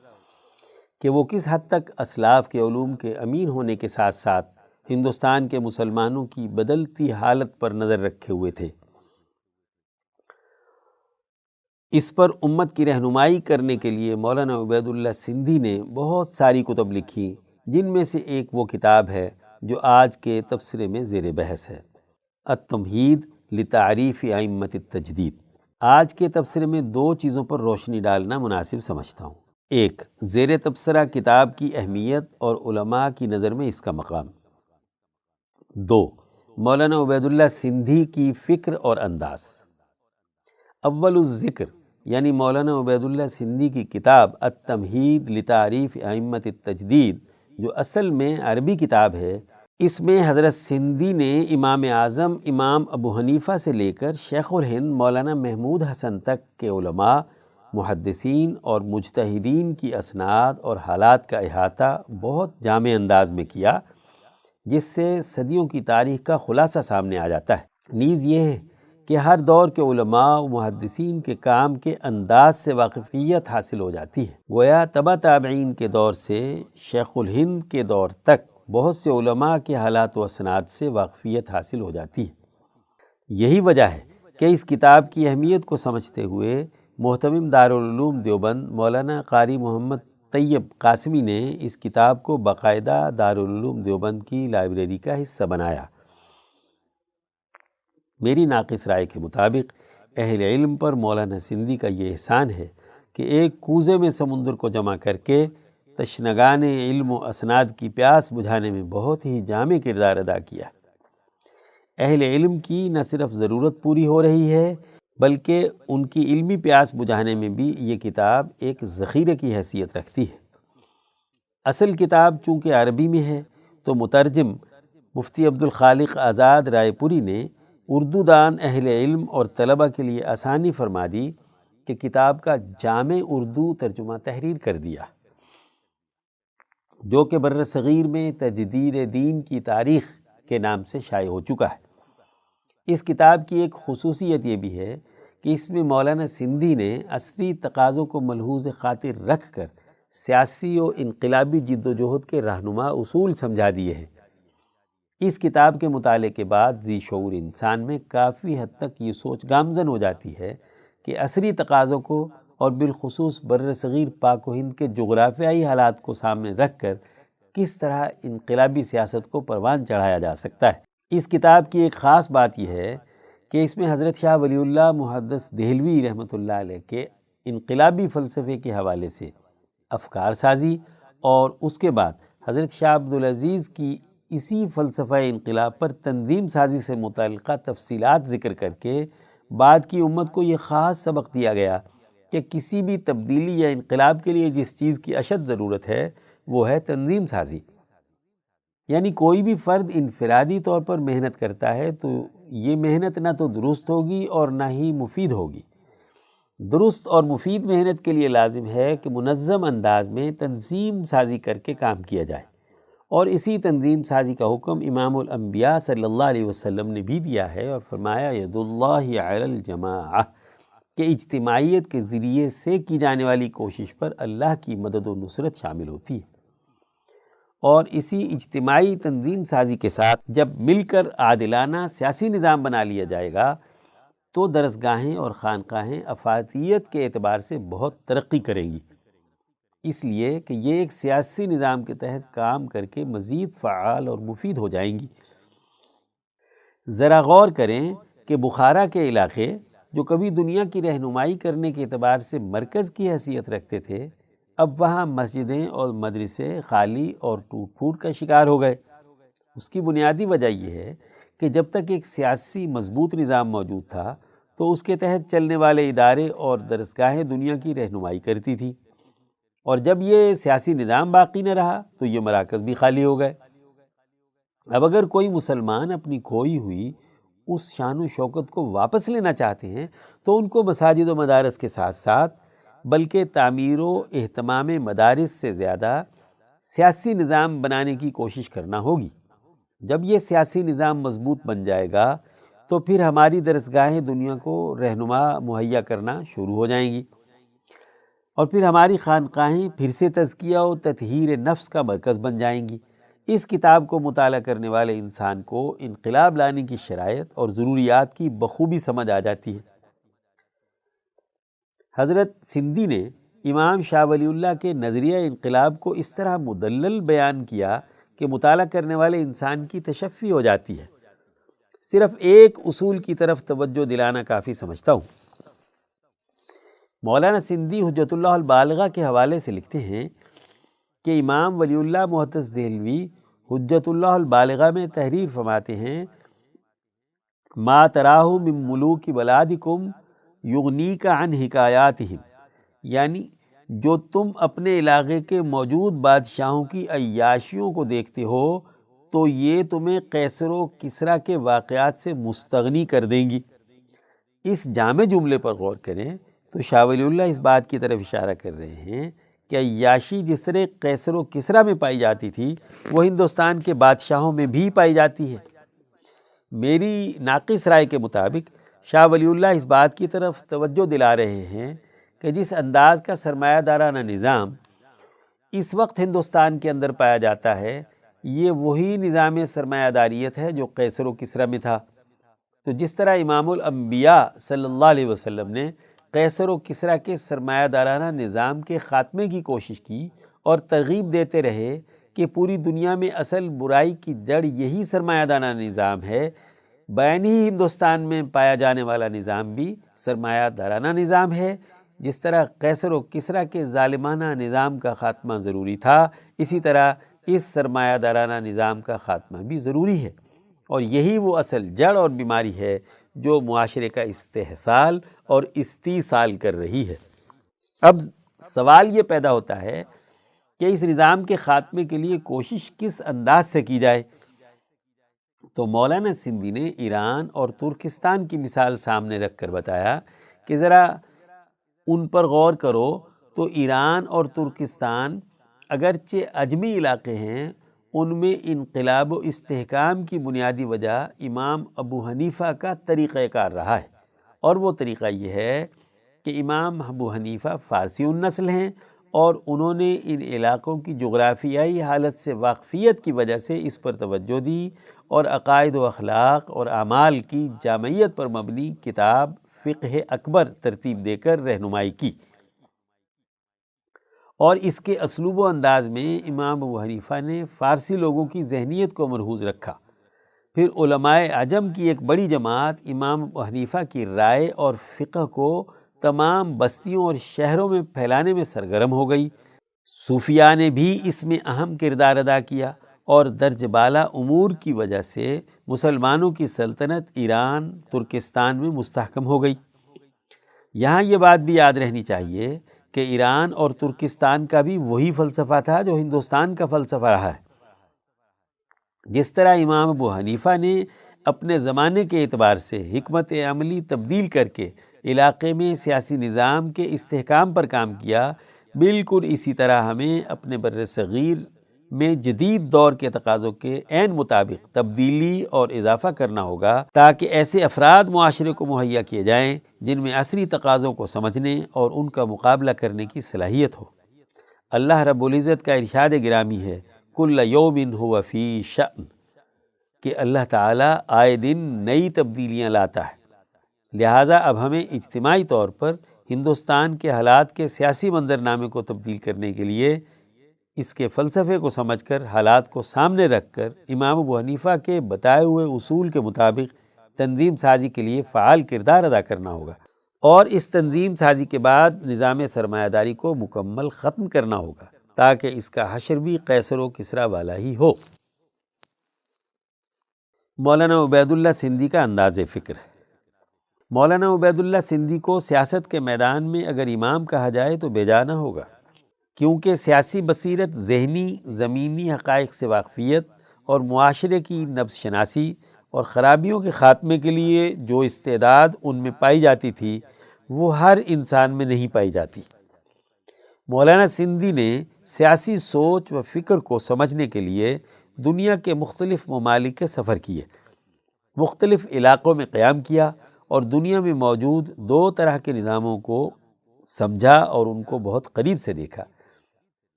کہ وہ کس حد تک اسلاف کے علوم کے امین ہونے کے ساتھ ساتھ ہندوستان کے مسلمانوں کی بدلتی حالت پر نظر رکھے ہوئے تھے۔ اس پر امت کی رہنمائی کرنے کے لیے مولانا عبید اللہ سندھی نے بہت ساری کتب لکھی، جن میں سے ایک وہ کتاب ہے جو آج کے تبصرے میں زیر بحث ہے، التمہید لتعریف ائمۃ التجدید۔ آج کے تبصرے میں دو چیزوں پر روشنی ڈالنا مناسب سمجھتا ہوں۔ ایک، زیر تبصرہ کتاب کی اہمیت اور علماء کی نظر میں اس کا مقام۔ دو، مولانا عبید اللہ سندھی کی فکر اور انداز۔ اول الذکر یعنی مولانا عبید اللہ سندھی کی کتاب التمہید لتعریف ائمۃ التجدید، جو اصل میں عربی کتاب ہے، اس میں حضرت سندھی نے امام اعظم امام ابو حنیفہ سے لے کر شیخ الہند مولانا محمود حسن تک کے علماء، محدثین اور مجتہدین کی اسناد اور حالات کا احاطہ بہت جامع انداز میں کیا، جس سے صدیوں کی تاریخ کا خلاصہ سامنے آ جاتا ہے۔ نیز یہ ہے کہ ہر دور کے علماء و محدثین کے کام کے انداز سے واقفیت حاصل ہو جاتی ہے۔ گویا تبع تابعین کے دور سے شیخ الہند کے دور تک بہت سے علماء کے حالات و اسناد سے واقفیت حاصل ہو جاتی ہے۔ یہی وجہ ہے کہ اس کتاب کی اہمیت کو سمجھتے ہوئے محتمم دارالعلوم دیوبند مولانا قاری محمد طیب قاسمی نے اس کتاب کو باقاعدہ دارالعلوم دیوبند کی لائبریری کا حصہ بنایا۔ میری ناقص رائے کے مطابق اہل علم پر مولانا سندھی کا یہ احسان ہے کہ ایک کوزے میں سمندر کو جمع کر کے تشنگان علم و اسناد کی پیاس بجھانے میں بہت ہی جامع کردار ادا کیا۔ اہل علم کی نہ صرف ضرورت پوری ہو رہی ہے، بلکہ ان کی علمی پیاس بجھانے میں بھی یہ کتاب ایک ذخیرے کی حیثیت رکھتی ہے۔ اصل کتاب چونکہ عربی میں ہے تو مترجم مفتی عبدالخالق آزاد رائے پوری نے اردو دان اہل علم اور طلبہ کے لیے آسانی فرما دی کہ کتاب کا جامع اردو ترجمہ تحریر کر دیا، جو کہ بر صغیر میں تجدید دین کی تاریخ کے نام سے شائع ہو چکا ہے۔ اس کتاب کی ایک خصوصیت یہ بھی ہے کہ اس میں مولانا سندھی نے عصری تقاضوں کو ملحوظ خاطر رکھ کر سیاسی و انقلابی جد و جہد کے رہنما اصول سمجھا دیے ہیں۔ اس کتاب کے مطالعے کے بعد ذی شعور انسان میں کافی حد تک یہ سوچ گامزن ہو جاتی ہے کہ عصری تقاضوں کو اور بالخصوص بر صغیر پاک و ہند کے جغرافیائی حالات کو سامنے رکھ کر کس طرح انقلابی سیاست کو پروان چڑھایا جا سکتا ہے۔ اس کتاب کی ایک خاص بات یہ ہے کہ اس میں حضرت شاہ ولی اللہ محدث دہلوی رحمۃ اللہ علیہ کے انقلابی فلسفے کے حوالے سے افکار سازی اور اس کے بعد حضرت شاہ عبدالعزیز کی اسی فلسفہ انقلاب پر تنظیم سازی سے متعلقہ تفصیلات ذکر کر کے بعد کی امت کو یہ خاص سبق دیا گیا کہ کسی بھی تبدیلی یا انقلاب کے لیے جس چیز کی اشد ضرورت ہے وہ ہے تنظیم سازی۔ یعنی کوئی بھی فرد انفرادی طور پر محنت کرتا ہے تو یہ محنت نہ تو درست ہوگی اور نہ ہی مفید ہوگی۔ درست اور مفید محنت کے لیے لازم ہے کہ منظم انداز میں تنظیم سازی کر کے کام کیا جائے، اور اسی تنظیم سازی کا حکم امام الانبیاء صلی اللہ علیہ وسلم نے بھی دیا ہے اور فرمایا ید اللہ علی الجماعہ، کہ اجتماعیت کے ذریعے سے کی جانے والی کوشش پر اللہ کی مدد و نصرت شامل ہوتی ہے۔ اور اسی اجتماعی تنظیم سازی کے ساتھ جب مل کر عادلانہ سیاسی نظام بنا لیا جائے گا تو درسگاہیں اور خانقاہیں افادیت کے اعتبار سے بہت ترقی کریں گی، اس لیے کہ یہ ایک سیاسی نظام کے تحت کام کر کے مزید فعال اور مفید ہو جائیں گی۔ ذرا غور کریں کہ بخارا کے علاقے جو کبھی دنیا کی رہنمائی کرنے کے اعتبار سے مرکز کی حیثیت رکھتے تھے، اب وہاں مسجدیں اور مدرسے خالی اور ٹوٹ پھوٹ کا شکار ہو گئے۔ اس کی بنیادی وجہ یہ ہے کہ جب تک ایک سیاسی مضبوط نظام موجود تھا تو اس کے تحت چلنے والے ادارے اور درسگاہیں دنیا کی رہنمائی کرتی تھی، اور جب یہ سیاسی نظام باقی نہ رہا تو یہ مراکز بھی خالی ہو گئے۔ اب اگر کوئی مسلمان اپنی کھوئی ہوئی اس شان و شوکت کو واپس لینا چاہتے ہیں تو ان کو مساجد و مدارس کے ساتھ ساتھ بلکہ تعمیر و اہتمام مدارس سے زیادہ سیاسی نظام بنانے کی کوشش کرنا ہوگی۔ جب یہ سیاسی نظام مضبوط بن جائے گا تو پھر ہماری درسگاہیں دنیا کو رہنما مہیا کرنا شروع ہو جائیں گی، اور پھر ہماری خانقاہیں پھر سے تزکیہ و تطہیر نفس کا مرکز بن جائیں گی۔ اس کتاب کو مطالعہ کرنے والے انسان کو انقلاب لانے کی شرائط اور ضروریات کی بخوبی سمجھ آ جاتی ہے۔ حضرت سندھی نے امام شاہ ولی اللہ کے نظریہ انقلاب کو اس طرح مدلل بیان کیا کہ مطالعہ کرنے والے انسان کی تشفی ہو جاتی ہے۔ صرف ایک اصول کی طرف توجہ دلانا کافی سمجھتا ہوں۔ مولانا سندھی حجت اللہ البالغہ کے حوالے سے لکھتے ہیں کہ امام ولی اللہ محدث دہلوی حجت اللہ البالغہ میں تحریر فرماتے ہیں، ما تراہ من ملوک بلادکم یغنیک عن حکایاتہم، یعنی جو تم اپنے علاقے کے موجود بادشاہوں کی عیاشیوں کو دیکھتے ہو تو یہ تمہیں قیصر و کسریٰ کے واقعات سے مستغنی کر دیں گی۔ اس جامع جملے پر غور کریں تو شاہ ولی اللہ اس بات کی طرف اشارہ کر رہے ہیں کہ عیاشی جس طرح قیصر و کسریٰ میں پائی جاتی تھی وہ ہندوستان کے بادشاہوں میں بھی پائی جاتی ہے۔ میری ناقص رائے کے مطابق شاہ ولی اللہ اس بات کی طرف توجہ دلا رہے ہیں کہ جس انداز کا سرمایہ دارانہ نظام اس وقت ہندوستان کے اندر پایا جاتا ہے یہ وہی نظام سرمایہ داریت ہے جو قیصر و کسریٰ میں تھا۔ تو جس طرح امام الانبیاء صلی اللہ علیہ وسلم نے قیصر و کسریٰ کے سرمایہ دارانہ نظام کے خاتمے کی کوشش کی اور ترغیب دیتے رہے کہ پوری دنیا میں اصل برائی کی جڑ یہی سرمایہ دارانہ نظام ہے، بیان ہی ہندوستان میں پایا جانے والا نظام بھی سرمایہ دارانہ نظام ہے۔ جس طرح قیصر و کسریٰ کے ظالمانہ نظام کا خاتمہ ضروری تھا، اسی طرح اس سرمایہ دارانہ نظام کا خاتمہ بھی ضروری ہے، اور یہی وہ اصل جڑ اور بیماری ہے جو معاشرے کا استحصال اور استیصال کر رہی ہے۔ اب سوال یہ پیدا ہوتا ہے کہ اس نظام کے خاتمے کے لیے کوشش کس انداز سے کی جائے؟ تو مولانا سندھی نے ایران اور ترکستان کی مثال سامنے رکھ کر بتایا کہ ذرا ان پر غور کرو تو ایران اور ترکستان اگرچہ عجمی علاقے ہیں، ان میں انقلاب و استحکام کی بنیادی وجہ امام ابو حنیفہ کا طریقہ کار رہا ہے، اور وہ طریقہ یہ ہے کہ امام ابو حنیفہ فارسی النسل ہیں اور انہوں نے ان علاقوں کی جغرافیائی حالت سے واقفیت کی وجہ سے اس پر توجہ دی اور عقائد و اخلاق اور اعمال کی جامعیت پر مبنی کتاب فقہ اکبر ترتیب دے کر رہنمائی کی، اور اس کے اسلوب و انداز میں امام ابو حنیفہ نے فارسی لوگوں کی ذہنیت کو مرہوز رکھا۔ پھر علماء عجم کی ایک بڑی جماعت امام ابو حنیفہ کی رائے اور فقہ کو تمام بستیوں اور شہروں میں پھیلانے میں سرگرم ہو گئی۔ صوفیاء نے بھی اس میں اہم کردار ادا کیا، اور درج بالا امور کی وجہ سے مسلمانوں کی سلطنت ایران ترکستان میں مستحکم ہو گئی۔ یہاں یہ بات بھی یاد رہنی چاہیے کہ ایران اور ترکستان کا بھی وہی فلسفہ تھا جو ہندوستان کا فلسفہ رہا ہے۔ جس طرح امام ابو حنیفہ نے اپنے زمانے کے اعتبار سے حکمت عملی تبدیل کر کے علاقے میں سیاسی نظام کے استحکام پر کام کیا، بالکل اسی طرح ہمیں اپنے بر صغیر میں جدید دور کے تقاضوں کے عین مطابق تبدیلی اور اضافہ کرنا ہوگا تاکہ ایسے افراد معاشرے کو مہیا کیے جائیں جن میں عصری تقاضوں کو سمجھنے اور ان کا مقابلہ کرنے کی صلاحیت ہو۔ اللہ رب العزت کا ارشاد گرامی ہے، کل یوم ہو فی شأن، کہ اللہ تعالیٰ آئے دن نئی تبدیلیاں لاتا ہے۔ لہٰذا اب ہمیں اجتماعی طور پر ہندوستان کے حالات کے سیاسی منظرنامے کو تبدیل کرنے کے لیے اس کے فلسفے کو سمجھ کر حالات کو سامنے رکھ کر امام ابو حنیفہ کے بتائے ہوئے اصول کے مطابق تنظیم سازی کے لیے فعال کردار ادا کرنا ہوگا، اور اس تنظیم سازی کے بعد نظام سرمایہ داری کو مکمل ختم کرنا ہوگا تاکہ اس کا حشر بھی قیصر و کسریٰ والا ہی ہو۔ مولانا عبید اللہ سندھی کا انداز فکر ہے۔ مولانا عبید اللہ سندھی کو سیاست کے میدان میں اگر امام کہا جائے تو بے جا نہ ہوگا، کیونکہ سیاسی بصیرت ذہنی زمینی حقائق سے واقفیت اور معاشرے کی نبض شناسی اور خرابیوں کے خاتمے کے لیے جو استعداد ان میں پائی جاتی تھی وہ ہر انسان میں نہیں پائی جاتی۔ مولانا سندھی نے سیاسی سوچ و فکر کو سمجھنے کے لیے دنیا کے مختلف ممالک کے سفر کیے، مختلف علاقوں میں قیام کیا اور دنیا میں موجود دو طرح کے نظاموں کو سمجھا اور ان کو بہت قریب سے دیکھا۔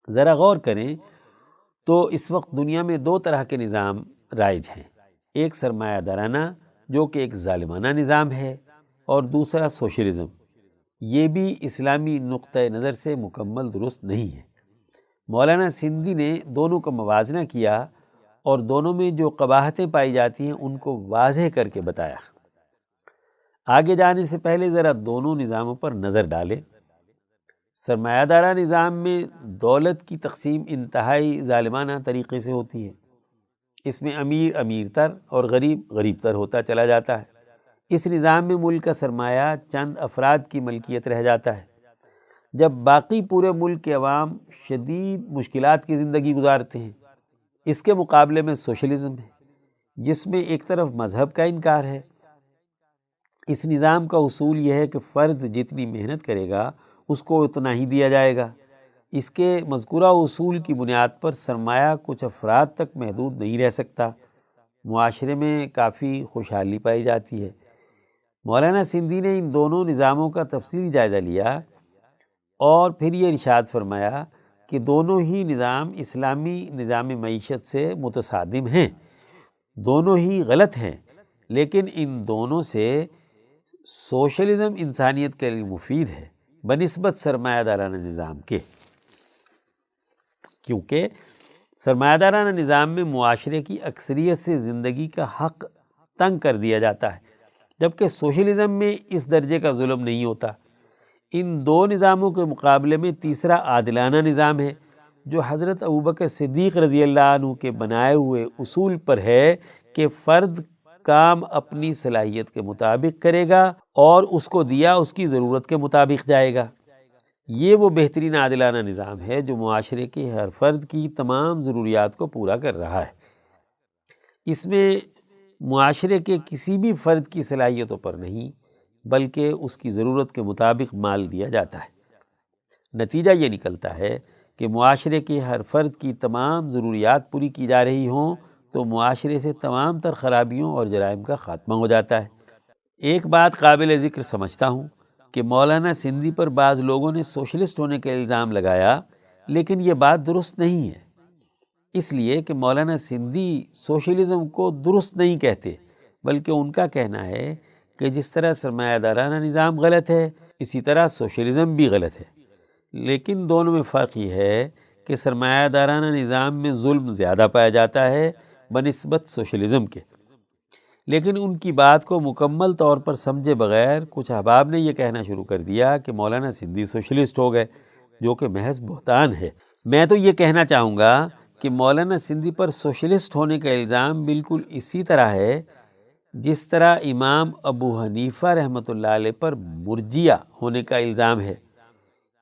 ذرا غور کریں تو اس وقت دنیا میں دو طرح کے نظام رائج ہیں، ایک سرمایہ دارانہ جو کہ ایک ظالمانہ نظام ہے، اور دوسرا سوشلزم۔ یہ بھی اسلامی نقطۂ نظر سے مکمل درست نہیں ہے۔ مولانا سندھی نے دونوں کا موازنہ کیا اور دونوں میں جو قباحتیں پائی جاتی ہیں ان کو واضح کر کے بتایا۔ آگے جانے سے پہلے ذرا دونوں نظاموں پر نظر ڈالیں۔ سرمایہ دارہ نظام میں دولت کی تقسیم انتہائی ظالمانہ طریقے سے ہوتی ہے۔ اس میں امیر امیر تر اور غریب غریب تر ہوتا چلا جاتا ہے۔ اس نظام میں ملک کا سرمایہ چند افراد کی ملکیت رہ جاتا ہے، جب باقی پورے ملک کے عوام شدید مشکلات کی زندگی گزارتے ہیں۔ اس کے مقابلے میں سوشلزم ہے، جس میں ایک طرف مذہب کا انکار ہے۔ اس نظام کا اصول یہ ہے کہ فرد جتنی محنت کرے گا اس کو اتنا ہی دیا جائے گا۔ اس کے مذکورہ اصول کی بنیاد پر سرمایہ کچھ افراد تک محدود نہیں رہ سکتا، معاشرے میں کافی خوشحالی پائی جاتی ہے۔ مولانا سندھی نے ان دونوں نظاموں کا تفصیلی جائزہ لیا اور پھر یہ ارشاد فرمایا کہ دونوں ہی نظام اسلامی نظام معیشت سے متصادم ہیں، دونوں ہی غلط ہیں، لیکن ان دونوں سے سوشلزم انسانیت کے لیے مفید ہے بنسبت سرمایہ دارانہ نظام کے، کیونکہ سرمایہ دارانہ نظام میں معاشرے کی اکثریت سے زندگی کا حق تنگ کر دیا جاتا ہے، جبکہ سوشلزم میں اس درجے کا ظلم نہیں ہوتا۔ ان دو نظاموں کے مقابلے میں تیسرا عادلانہ نظام ہے، جو حضرت ابوبکر صدیق رضی اللہ عنہ کے بنائے ہوئے اصول پر ہے کہ فرد کام اپنی صلاحیت کے مطابق کرے گا اور اس کو دیا اس کی ضرورت کے مطابق جائے گا۔ یہ وہ بہترین عادلانہ نظام ہے جو معاشرے کے ہر فرد کی تمام ضروریات کو پورا کر رہا ہے۔ اس میں معاشرے کے کسی بھی فرد کی صلاحیتوں پر نہیں بلکہ اس کی ضرورت کے مطابق مال دیا جاتا ہے۔ نتیجہ یہ نکلتا ہے کہ معاشرے کے ہر فرد کی تمام ضروریات پوری کی جا رہی ہوں تو معاشرے سے تمام تر خرابیوں اور جرائم کا خاتمہ ہو جاتا ہے۔ ایک بات قابل ذکر سمجھتا ہوں کہ مولانا سندھی پر بعض لوگوں نے سوشلسٹ ہونے کا الزام لگایا، لیکن یہ بات درست نہیں ہے، اس لیے کہ مولانا سندھی سوشلزم کو درست نہیں کہتے، بلکہ ان کا کہنا ہے کہ جس طرح سرمایہ دارانہ نظام غلط ہے اسی طرح سوشلزم بھی غلط ہے، لیکن دونوں میں فرق یہ ہے کہ سرمایہ دارانہ نظام میں ظلم زیادہ پایا جاتا ہے بنسبت سوشلزم کے۔ لیکن ان کی بات کو مکمل طور پر سمجھے بغیر کچھ احباب نے یہ کہنا شروع کر دیا کہ مولانا سندھی سوشلسٹ ہو گئے، جو کہ محض بہتان ہے۔ میں تو یہ کہنا چاہوں گا کہ مولانا سندھی پر سوشلسٹ ہونے کا الزام بالکل اسی طرح ہے جس طرح امام ابو حنیفہ رحمۃ اللہ علیہ پر مرجیہ ہونے کا الزام ہے۔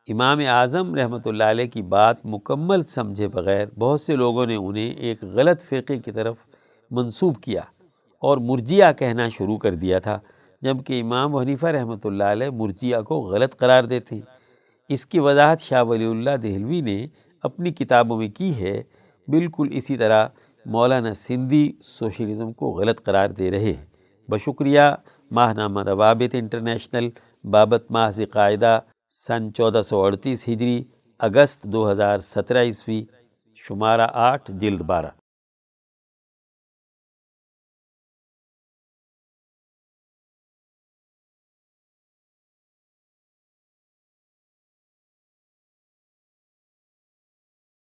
امام اعظم رحمۃ اللہ علیہ کی بات مکمل سمجھے بغیر بہت سے لوگوں نے انہیں ایک غلط فرقے کی طرف منسوب کیا اور مرجیہ کہنا شروع کر دیا تھا، جبکہ امام ابو حنیفہ رحمۃ اللہ علیہ مرجیہ کو غلط قرار دیتے ہیں۔ اس کی وضاحت شاہ ولی اللہ دہلوی نے اپنی کتابوں میں کی ہے۔ بالکل اسی طرح مولانا سندھی سوشلزم کو غلط قرار دے رہے ہیں۔ بشکریہ ماہنامہ روابط انٹرنیشنل بابت محض قاعدہ سن 1438 ہجری اگست 2017 عیسوی، شمارہ 8 جلد 12۔